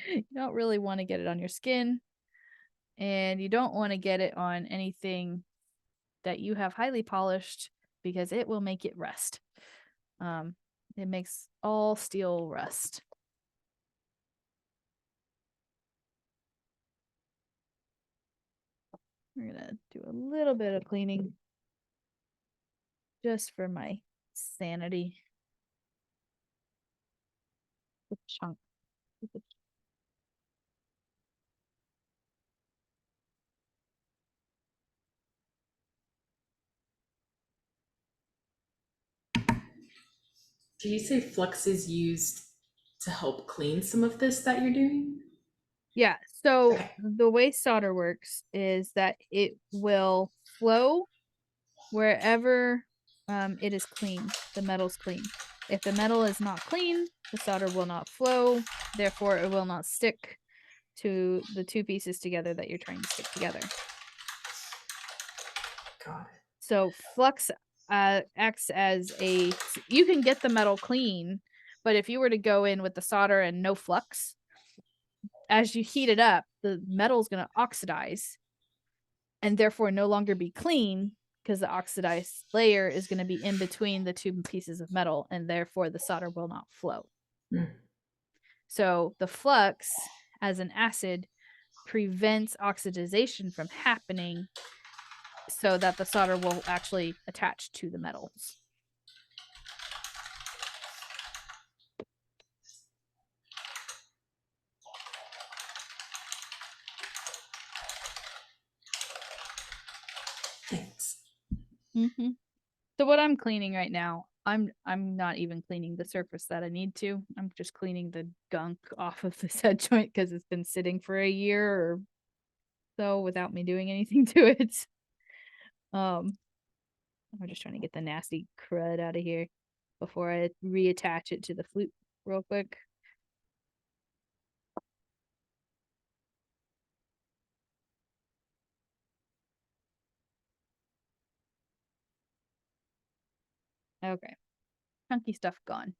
Speaker 1: You don't really want to get it on your skin, and you don't want to get it on anything that you have highly polished because it will make it rust. It makes all steel rust. We're gonna do a little bit of cleaning just for my sanity. The chunk.
Speaker 2: Did you say flux is used to help clean some of this that you're doing?
Speaker 1: Yeah, so
Speaker 2: Okay.
Speaker 1: the way solder works is that it will flow wherever it is clean, the metal's clean. If the metal is not clean, the solder will not flow, therefore it will not stick to the two pieces together that you're trying to stick together.
Speaker 2: Got it.
Speaker 1: So flux acts as you can get the metal clean, but if you were to go in with the solder and no flux, as you heat it up, the metal is going to oxidize and therefore no longer be clean because the oxidized layer is going to be in between the two pieces of metal and therefore the solder will not flow.
Speaker 2: Mm.
Speaker 1: So the flux as an acid prevents oxidization from happening so that the solder will actually attach to the metals.
Speaker 2: Thanks.
Speaker 1: Mm-hmm. So what I'm cleaning right now, I'm not even cleaning the surface that I need to. I'm just cleaning the gunk off of this head joint because it's been sitting for a year or so without me doing anything to it. I'm just trying to get the nasty crud out of here before I reattach it to the flute real quick. Okay. Chunky stuff gone.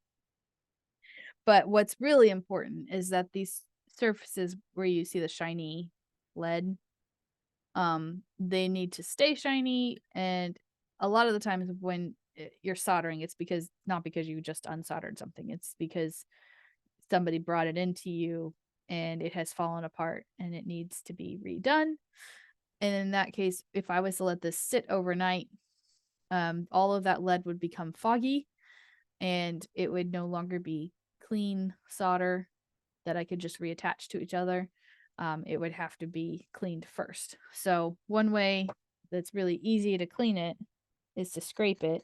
Speaker 1: But what's really important is that these surfaces where you see the shiny lead, they need to stay shiny. And a lot of the times when you're soldering, it's because not because you just unsoldered something, it's because somebody brought it into you and it has fallen apart and it needs to be redone. And in that case, if I was to let this sit overnight, all of that lead would become foggy and it would no longer be clean solder that I could just reattach to each other. It would have to be cleaned first. So one way that's really easy to clean it is to scrape it.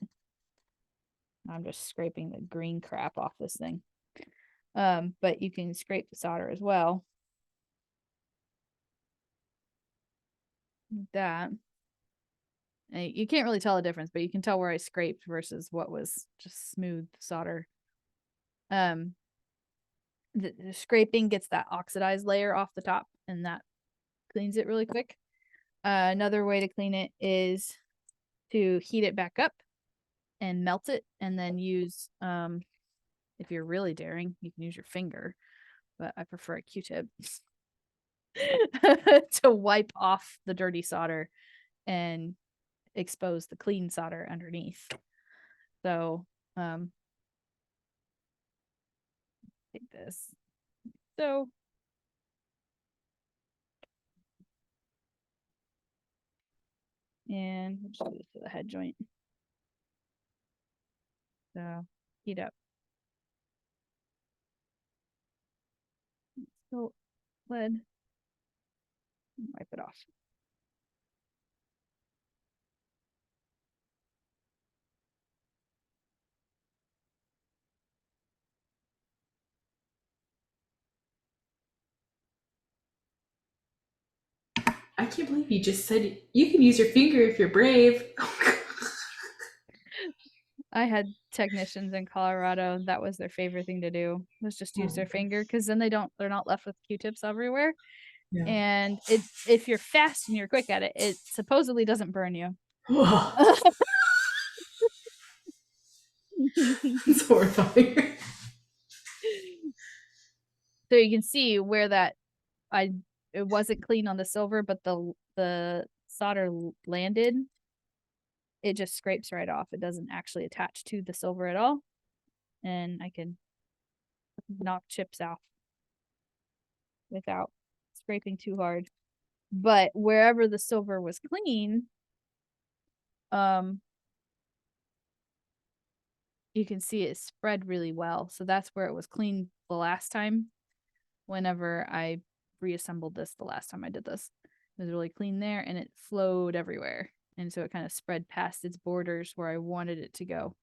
Speaker 1: I'm just scraping the green crap off this thing. But you can scrape the solder as well. Like that. And you can't really tell the difference, but you can tell where I scraped versus what was just smooth solder. The scraping gets that oxidized layer off the top, and that cleans it really quick. Another way to clean it is to heat it back up and melt it, and then use, if you're really daring, you can use your finger, but I prefer a Q-tip to wipe off the dirty solder and expose the clean solder underneath. So, take this. So, and we'll just do this to the head joint. So, heat up. So, lead. Wipe it off.
Speaker 2: I can't believe you just said you can use your finger if you're brave.
Speaker 1: I had technicians in Colorado, that was their favorite thing to do, was just use their finger, because then they're not left with Q-tips everywhere.
Speaker 2: Yeah.
Speaker 1: And if you're fast and you're quick at it, it supposedly doesn't burn you.
Speaker 2: It's horrifying.
Speaker 1: So you can see where that it wasn't clean on the silver, but the solder landed. It just scrapes right off. It doesn't actually attach to the silver at all. And I can knock chips off without scraping too hard. But wherever the silver was clean, you can see it spread really well. So that's where it was clean the last time. Whenever I reassembled this the last time I did this, it was really clean there and it flowed everywhere. And so it kind of spread past its borders where I wanted it to go.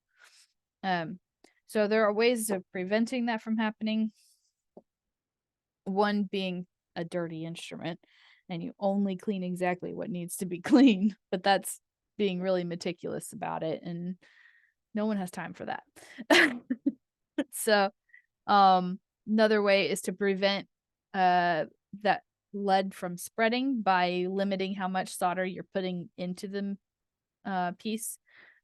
Speaker 1: So there are ways of preventing that from happening. One being a dirty instrument, and you only clean exactly what needs to be cleaned, but that's being really meticulous about it, and no one has time for that. So, another way is to prevent that lead from spreading by limiting how much solder you're putting into the piece.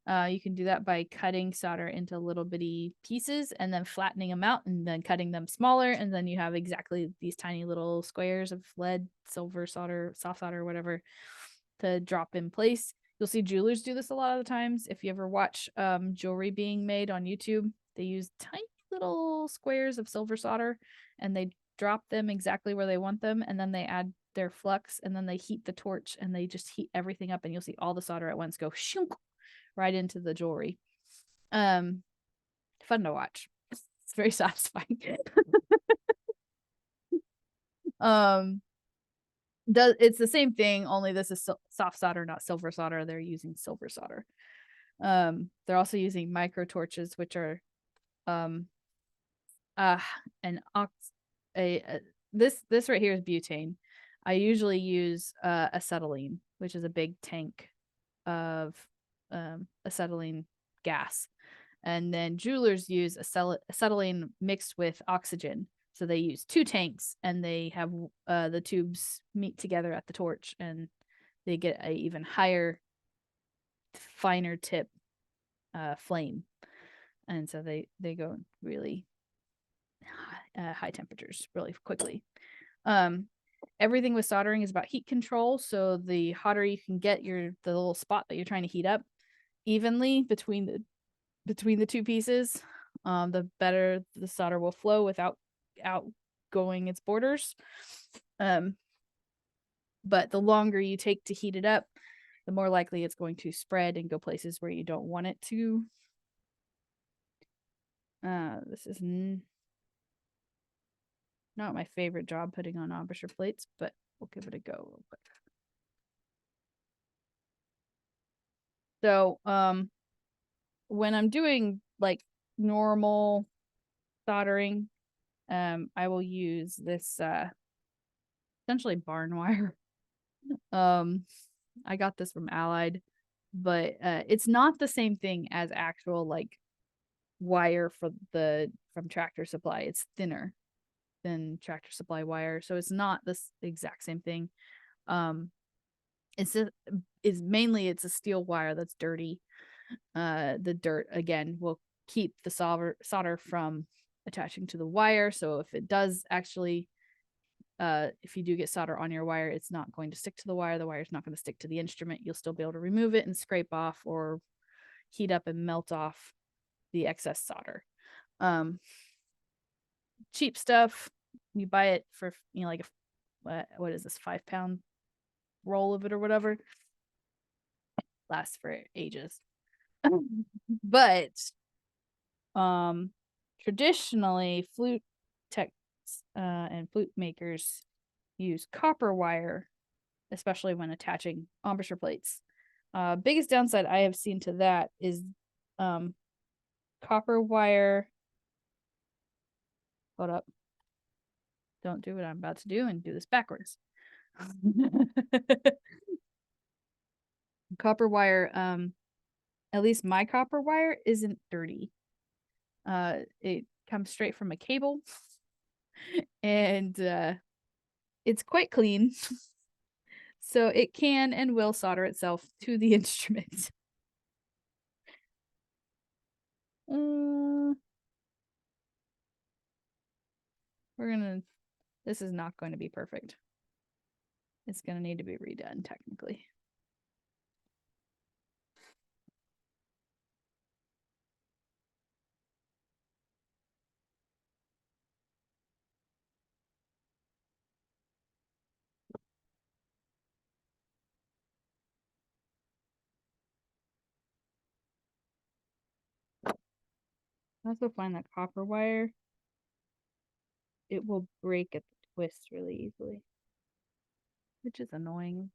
Speaker 1: You can do that by cutting solder into little bitty pieces and then flattening them out and then cutting them smaller. And then you have exactly these tiny little squares of lead, silver solder, soft solder, whatever, to drop in place. You'll see jewelers do this a lot of the times. If you ever watch jewelry being made on YouTube, they use tiny little squares of silver solder and they drop them exactly where they want them. And then they add their flux and then they heat the torch and they just heat everything up and you'll see all the solder at once go shunk right into the jewelry. Fun to watch. It's very satisfying. It's the same thing, only this is soft solder, not silver solder. They're using silver solder. They're also using micro torches, which are this right here is butane. I usually use acetylene, which is a big tank of acetylene gas. And then jewelers use acetylene mixed with oxygen. So they use 2 tanks and they have the tubes meet together at the torch and they get a even higher, finer tip flame. And so they go really high temperatures really quickly. Everything with soldering is about heat control. So the hotter you can get the little spot that you're trying to heat up evenly between the 2 pieces, the better the solder will flow without outgoing its borders. But the longer you take to heat it up, the more likely it's going to spread and go places where you don't want it to. This is not my favorite job putting on embouchure plates, but we'll give it a go real quick. So, when I'm doing like normal soldering, I will use this essentially barn wire. I got this from Allied, but it's not the same thing as actual like wire from Tractor Supply. It's thinner than Tractor Supply wire, so it's not this exact same thing. It's mainly it's a steel wire that's dirty. The dirt again will keep the solder from attaching to the wire, so if it does actually if you do get solder on your wire, it's not going to stick to the wire. The wire is not going to stick to the instrument. You'll still be able to remove it and scrape off or heat up and melt off the excess solder. Cheap stuff. You buy it for like what is this 5-pound roll of it or whatever. Lasts for ages. But traditionally flute techs and flute makers use copper wire, especially when attaching embouchure plates. Biggest downside I have seen to that is copper wire. Hold up. Don't do what I'm about to do and do this backwards. Copper wire, at least my copper wire isn't dirty. It comes straight from a cable and it's quite clean. So it can and will solder itself to the instrument. This is not going to be perfect. It's going to need to be redone technically. I also find that copper wire, it will break at the twist really easily, which is annoying.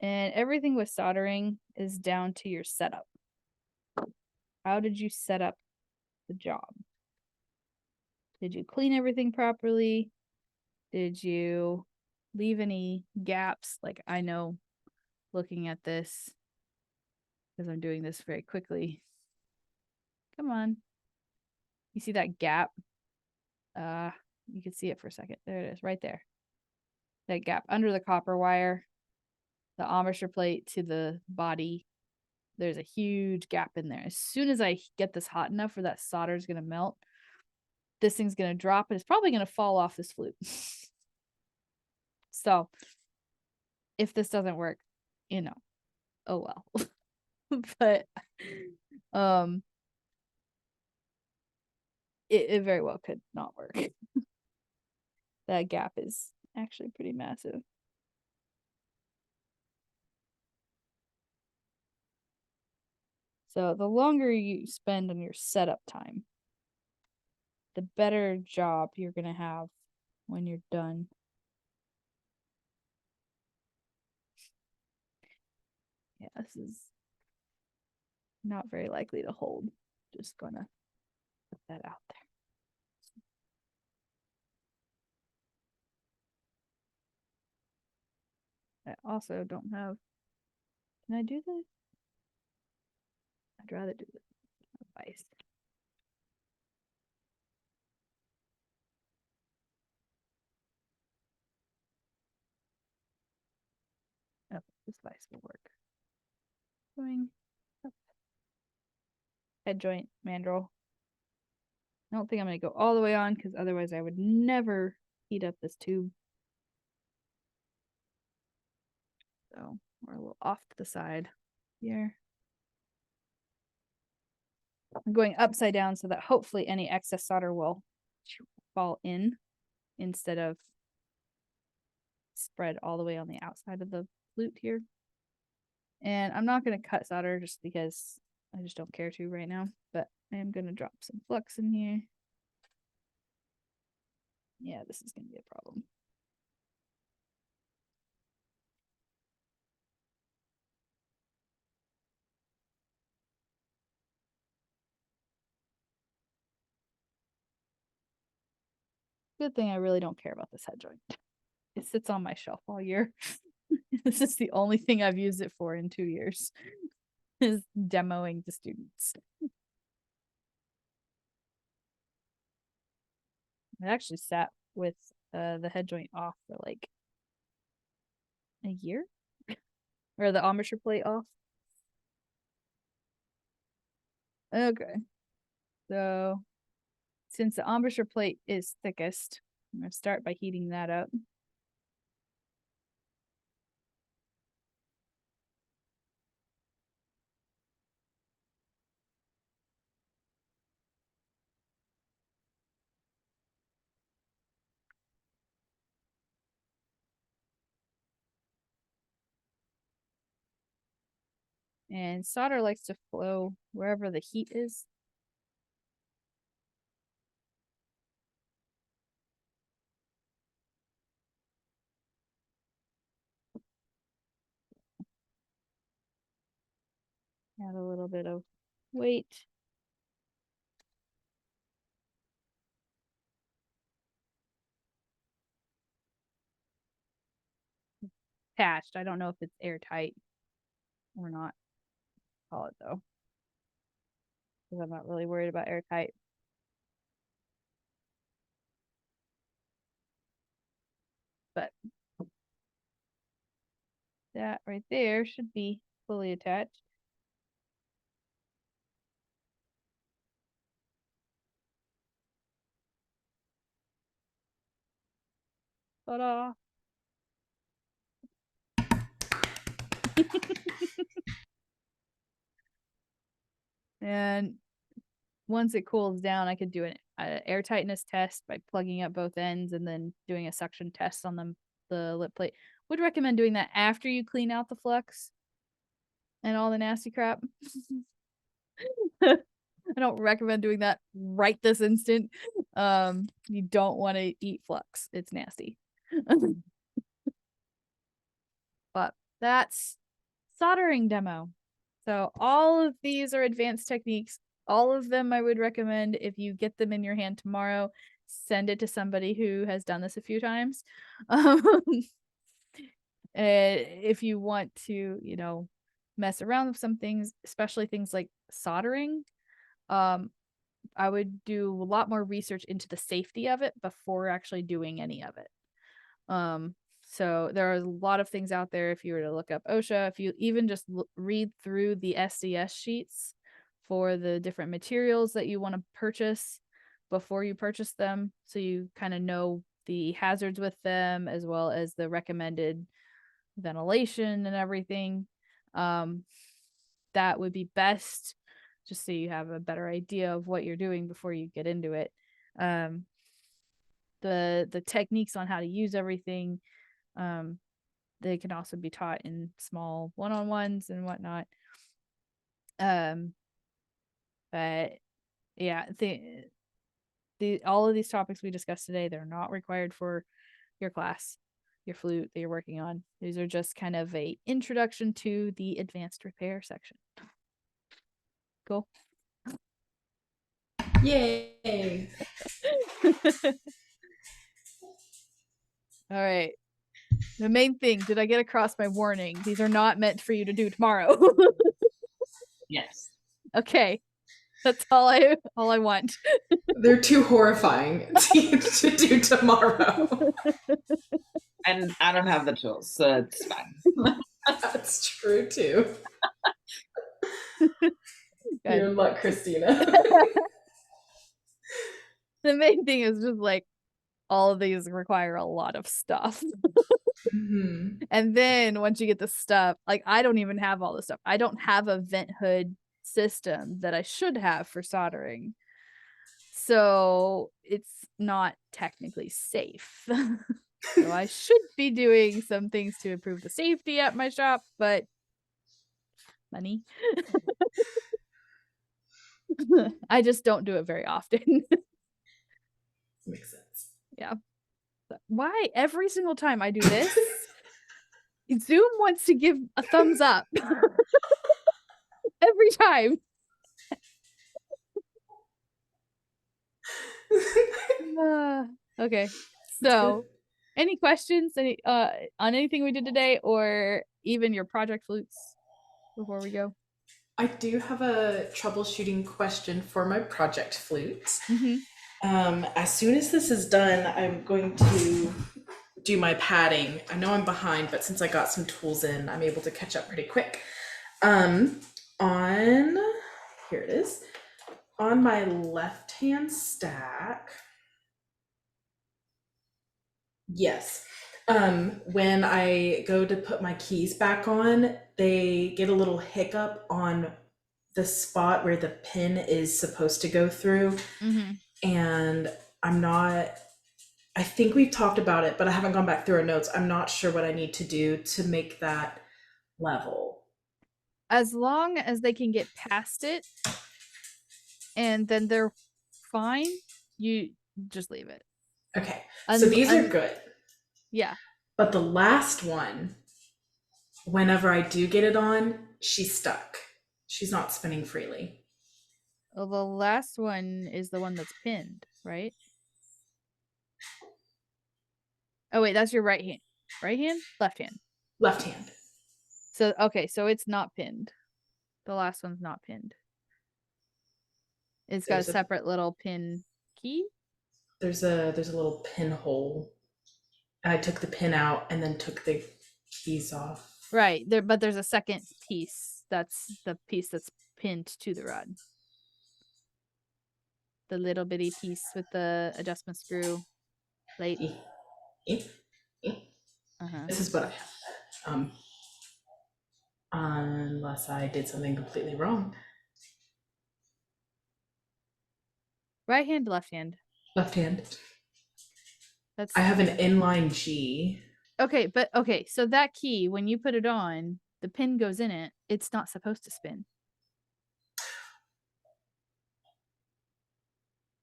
Speaker 1: And everything with soldering is down to your setup. How did you set up the job? Did you clean everything properly? Did you leave any gaps? Like I know looking at this, because I'm doing this very quickly. Come on. You see that gap? You can see it for a second. There it is, right there. That gap under the copper wire, the embouchure plate to the body. There's a huge gap in there. As soon as I get this hot enough where that solder is going to melt, this thing's going to drop and it's probably going to fall off this flute. So if this doesn't work, oh well. But it very well could not work. That gap is actually pretty massive. So the longer you spend on your setup time, the better job you're going to have when you're done. Yeah, this is not very likely to hold. Just going to put that out there. I also don't have. Can I do this? I'd rather do this device. Oh, this device will work. Going up. Head joint mandrel. I don't think I'm going to go all the way on because otherwise I would never heat up this tube. So we're a little off to the side here. I'm going upside down so that hopefully any excess solder will fall in instead of spread all the way on the outside of the flute here. And I'm not going to cut solder just because I just don't care to right now, but I am going to drop some flux in here. Yeah, this is going to be a problem. Good thing I really don't care about this head joint. It sits on my shelf all year. This is the only thing I've used it for in 2 years, is demoing to students. I actually sat with the head joint off for like a year, or the embouchure plate off. Okay, so since the embouchure plate is thickest, I'm going to start by heating that up. And solder likes to flow wherever the heat is. Add a little bit of weight. Attached. I don't know if it's airtight or not. Call it though, because I'm not really worried about airtight. But that right there should be fully attached. Ta-da! And once it cools down, I could do an air tightness test by plugging up both ends and then doing a suction test on the lip plate. Would recommend doing that after you clean out the flux and all the nasty crap. I don't recommend doing that right this instant. You don't want to eat flux. It's nasty. But that's soldering demo. So all of these are advanced techniques. All of them I would recommend, if you get them in your hand tomorrow, send it to somebody who has done this a few times. If you want to, mess around with some things, especially things like soldering, I would do a lot more research into the safety of it before actually doing any of it. So there are a lot of things out there. If you were to look up OSHA, if you even just read through the SDS sheets for the different materials that you want to purchase before you purchase them, so you kind of know the hazards with them as well as the recommended ventilation and everything, that would be best, just so you have a better idea of what you're doing before you get into it. The techniques on how to use everything, they can also be taught in small one-on-ones and whatnot. But yeah, all of these topics we discussed today, they're not required for your class, your flute that you're working on. These are just kind of a introduction to the advanced repair section. Cool.
Speaker 2: Yay!
Speaker 1: All right. The main thing, did I get across my warning? These are not meant for you to do tomorrow.
Speaker 3: Yes.
Speaker 1: Okay. That's all I want.
Speaker 2: They're too horrifying to do tomorrow.
Speaker 3: And I don't have the tools, so it's fine.
Speaker 2: That's true too. You're in luck, Christina.
Speaker 1: The main thing is just like all of these require a lot of stuff.
Speaker 2: Mm-hmm.
Speaker 1: And then once you get the stuff, like I don't even have all the stuff. I don't have a vent hood system that I should have for soldering. So it's not technically safe. So I should be doing some things to improve the safety at my shop, but money. I just don't do it very often.
Speaker 2: Makes sense.
Speaker 1: Yeah. Why every single time I do this, Zoom wants to give a thumbs up. Every time. Okay. So, any questions on anything we did today, or even your project flutes before we go?
Speaker 2: I do have a troubleshooting question for my project flute.
Speaker 1: Mm-hmm.
Speaker 2: As soon as this is done, I'm going to do my padding. I know I'm behind, but since I got some tools in, I'm able to catch up pretty quick. On here it is. On my left-hand stack. Yes. When I go to put my keys back on, they get a little hiccup on the spot where the pin is supposed to go through.
Speaker 1: Mm-hmm.
Speaker 2: And I think we've talked about it, but I haven't gone back through our notes. I'm not sure what I need to do to make that level.
Speaker 1: As long as they can get past it and then they're fine, you just leave it.
Speaker 2: Okay. So these are good.
Speaker 1: Yeah.
Speaker 2: But the last one, whenever I do get it on, she's stuck. She's not spinning freely.
Speaker 1: Well, the last one is the one that's pinned, right? Oh, wait, that's your right hand. Right hand? Left hand.
Speaker 2: Left hand.
Speaker 1: So, okay, so it's not pinned. The last one's not pinned. It's got a separate little pin key.
Speaker 2: There's a little pinhole. I took the pin out and then took the keys off.
Speaker 1: Right, but there's a second piece. That's the piece that's pinned to the rod. The little bitty piece with the adjustment screw plate.
Speaker 2: This is what I have. Unless I did something completely wrong.
Speaker 1: Right hand, left hand.
Speaker 2: Left hand.
Speaker 1: That's.
Speaker 2: I have an inline G.
Speaker 1: Okay, but okay, so that key, when you put it on, the pin goes in it. It's not supposed to spin.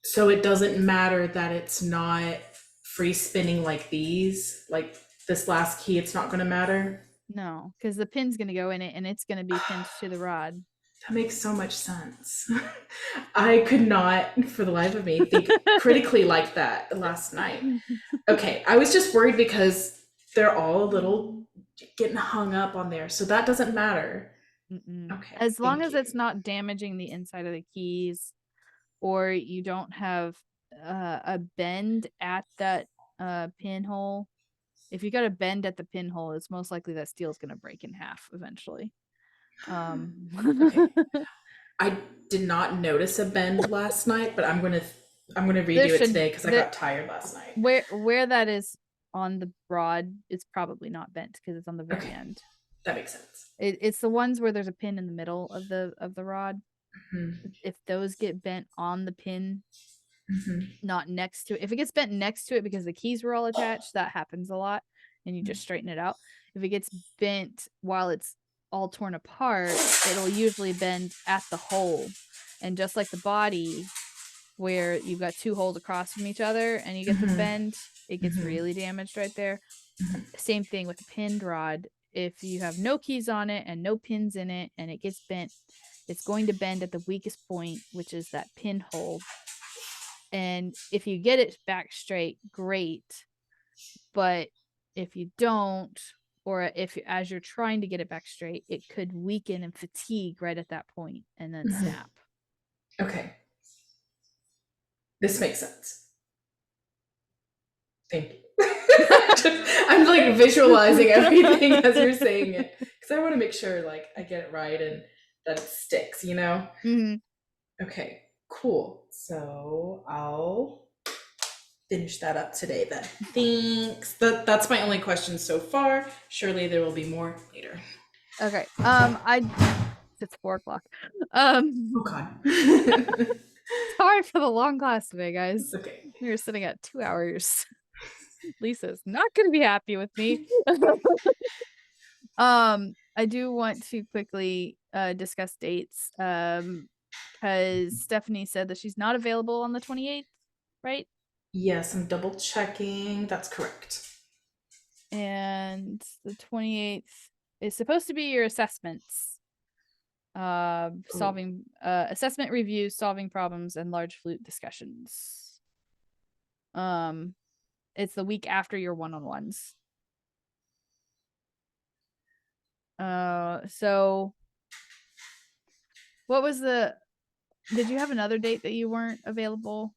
Speaker 2: So it doesn't matter that it's not free spinning like these, like this last key, it's not going to matter?
Speaker 1: No, because the pin's going to go in it and it's going to be pinned to the rod.
Speaker 2: That makes so much sense. I could not, for the life of me, think critically like that last night. Okay, I was just worried because they're all a little getting hung up on there, so that doesn't matter. Okay.
Speaker 1: As long as it's not damaging the inside of the keys, or you don't have a bend at that pinhole. If you got a bend at the pinhole, it's most likely that steel's going to break in half eventually.
Speaker 2: Okay. I did not notice a bend last night, but I'm gonna redo it today because I got tired last night.
Speaker 1: Where that is on the rod, it's probably not bent because it's on the very end.
Speaker 2: That makes sense.
Speaker 1: It's the ones where there's a pin in the middle of the rod.
Speaker 2: Mm-hmm.
Speaker 1: If those get bent on the pin,
Speaker 2: mm-hmm.
Speaker 1: not next to it. If it gets bent next to it because the keys were all attached, that happens a lot, and you just straighten it out. If it gets bent while it's all torn apart, it'll usually bend at the hole. And just like the body, where you've got two holes across from each other and you get the bend, it gets really damaged right there. Same thing with a pinned rod. If you have no keys on it and no pins in it and it gets bent, it's going to bend at the weakest point, which is that pinhole. And if you get it back straight, great. But if you don't, or if as you're trying to get it back straight, it could weaken and fatigue right at that point and then snap.
Speaker 2: Okay. This makes sense. Thank you. I'm like visualizing everything as you're saying it because I want to make sure like I get it right and that it sticks, you know? Okay, cool. So I'll finish that up today then. Thanks. That's my only question so far. Surely there will be more later.
Speaker 1: Okay. It's 4 o'clock.
Speaker 2: Oh God.
Speaker 1: Sorry for the long class today, guys.
Speaker 2: Okay.
Speaker 1: We were sitting at 2 hours. Lisa's not going to be happy with me. I do want to quickly discuss dates. Because Stephanie said that she's not available on the 28th, right?
Speaker 2: Yes, I'm double checking. That's correct.
Speaker 1: And the 28th is supposed to be your assessments. Solving assessment reviews, solving problems, and large flute discussions. It's the week after your one-on-ones. So what was did you have another date that you weren't available?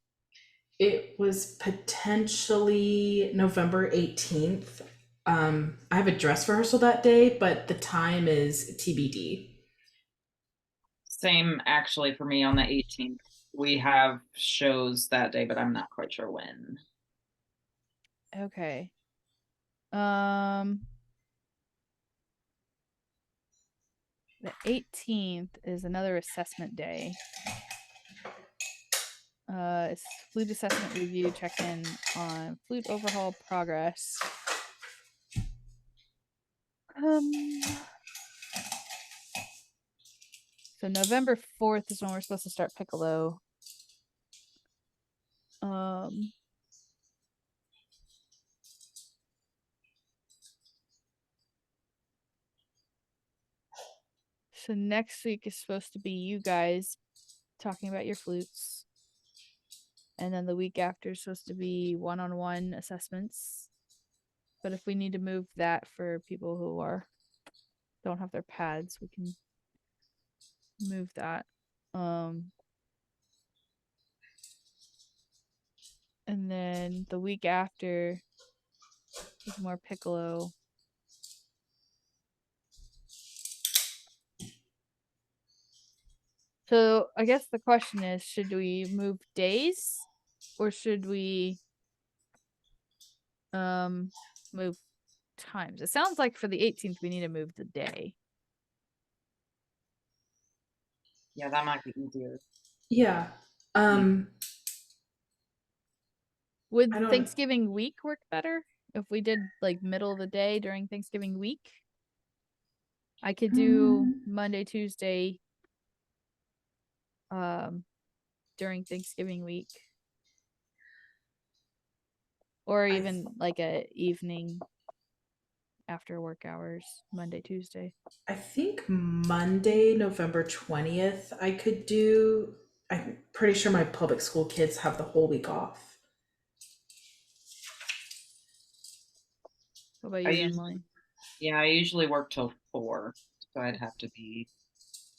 Speaker 2: It was potentially November 18th. I have a dress rehearsal that day, but the time is TBD.
Speaker 3: Same actually for me on the 18th. We have shows that day, but I'm not quite sure when.
Speaker 1: Okay. The 18th is another assessment day. It's flute assessment review, check-in on flute overhaul progress. So November 4th is when we're supposed to start piccolo. So next week is supposed to be you guys talking about your flutes. And then the week after is supposed to be one-on-one assessments. But if we need to move that for people who don't have their pads, we can move that. And then the week after is more piccolo. So I guess the question is, should we move days or should we move times? It sounds like for the 18th we need to move the day.
Speaker 3: Yeah, that might be easier.
Speaker 2: Yeah.
Speaker 1: Would
Speaker 2: I don't.
Speaker 1: Thanksgiving week work better if we did like middle of the day during Thanksgiving week? I could do Monday, Tuesday during Thanksgiving week. Or even like a evening after work hours, Monday, Tuesday.
Speaker 2: I think Monday, November 20th, I could do. I'm pretty sure my public school kids have the whole week off.
Speaker 1: What about you, Emily?
Speaker 3: Yeah, I usually work till 4, so I'd have to be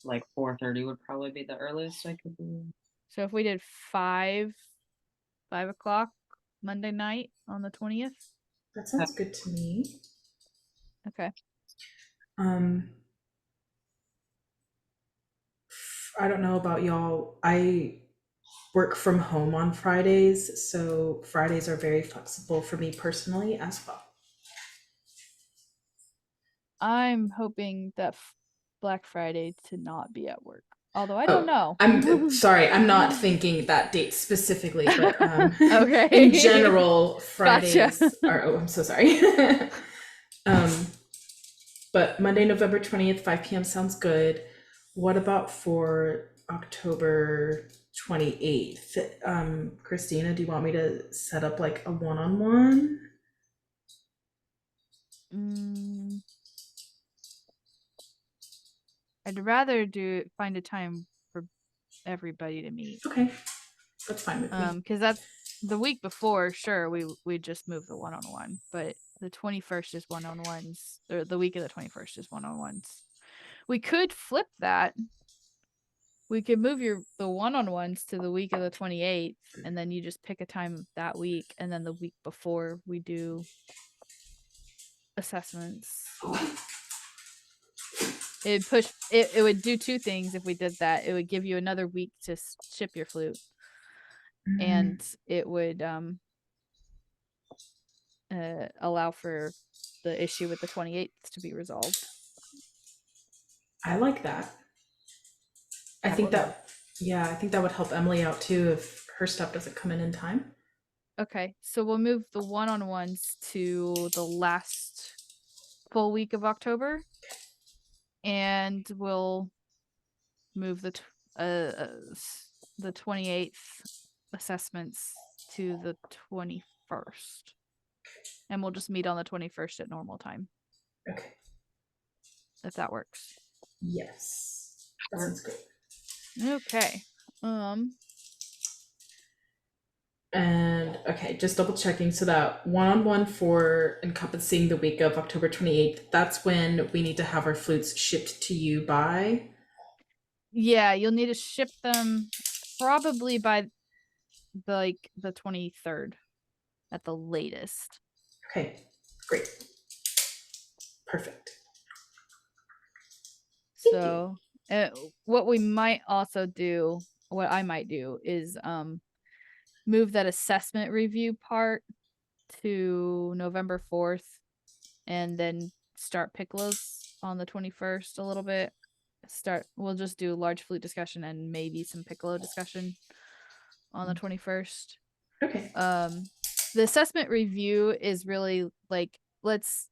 Speaker 3: like 4:30 would probably be the earliest I could do.
Speaker 1: So if we did 5 o'clock Monday night on the 20th.
Speaker 2: That sounds good to me.
Speaker 1: Okay.
Speaker 2: I don't know about y'all. I work from home on Fridays, so Fridays are very flexible for me personally as well.
Speaker 1: I'm hoping that Black Friday to not be at work. Although I don't know.
Speaker 2: I'm sorry, I'm not thinking that date specifically, but
Speaker 1: okay.
Speaker 2: In general, Fridays
Speaker 1: Gotcha.
Speaker 2: are. Oh, I'm so sorry. But Monday, November 20th, 5 p.m. sounds good. What about for October 28th? Christina, do you want me to set up like a one-on-one?
Speaker 1: I'd rather find a time for everybody to meet.
Speaker 2: Okay, that's fine with me.
Speaker 1: Because that's the week before. Sure, we just move the one-on-one, but the 21st is one-on-ones, or the week of the 21st is one-on-ones. We could flip that. We could move the one-on-ones to the week of the 28th, and then you just pick a time that week, and then the week before we do assessments. It would do two things if we did that. It would give you another week to ship your flute, and it would allow for the issue with the 28th to be resolved.
Speaker 2: I like that. I think that, yeah, I think that would help Emily out too if her stuff doesn't come in time.
Speaker 1: Okay, so we'll move the one-on-ones to the last full week of October, and we'll move the 28th assessments to the 21st, and we'll just meet on the 21st at normal time.
Speaker 2: Okay.
Speaker 1: If that works.
Speaker 2: Yes. That sounds great.
Speaker 1: Okay.
Speaker 2: And okay, just double checking. So that one-on-one for encompassing the week of October 28th, that's when we need to have our flutes shipped to you by?
Speaker 1: Yeah, you'll need to ship them probably by the 23rd at the latest.
Speaker 2: Okay, great. Perfect.
Speaker 1: So what we might also do, what I might do is move that assessment review part to November 4th, and then start Piccolos on the 21st a little bit. We'll just do large flute discussion and maybe some Piccolo discussion on the 21st.
Speaker 2: Okay.
Speaker 1: The assessment review is really like, let's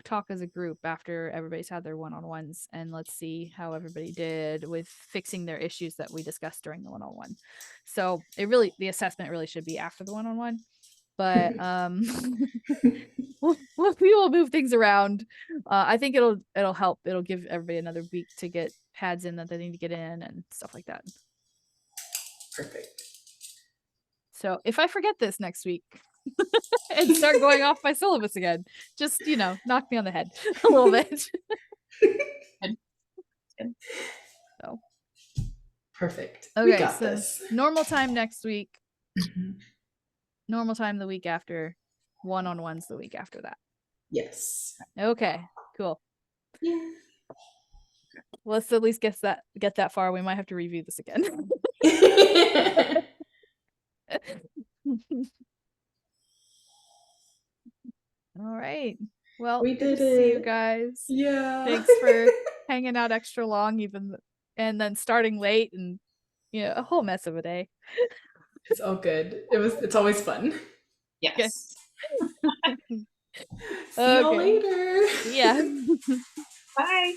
Speaker 1: talk as a group after everybody's had their one-on-ones, and let's see how everybody did with fixing their issues that we discussed during the one-on-one. So the assessment really should be after the one-on-one, but we will move things around. I think it'll help. It'll give everybody another week to get pads in that they need to get in and stuff like that.
Speaker 2: Perfect.
Speaker 1: So if I forget this next week and start going off my syllabus again, just knock me on the head a little bit. So
Speaker 2: perfect.
Speaker 1: Okay,
Speaker 2: We got
Speaker 1: so
Speaker 2: this.
Speaker 1: normal time next week. Normal time the week after. One-on-ones the week after that.
Speaker 2: Yes.
Speaker 1: Okay, cool.
Speaker 2: Yeah.
Speaker 1: Let's at least get that far. We might have to review this again. All right. Well,
Speaker 2: We
Speaker 1: good
Speaker 2: did
Speaker 1: to see you
Speaker 2: it.
Speaker 1: guys.
Speaker 2: Yeah.
Speaker 1: Thanks for hanging out extra long, and then starting late, and a whole mess of a day.
Speaker 2: It's all good. It's always fun.
Speaker 3: Yes.
Speaker 2: See y'all later.
Speaker 1: Yeah.
Speaker 3: Bye.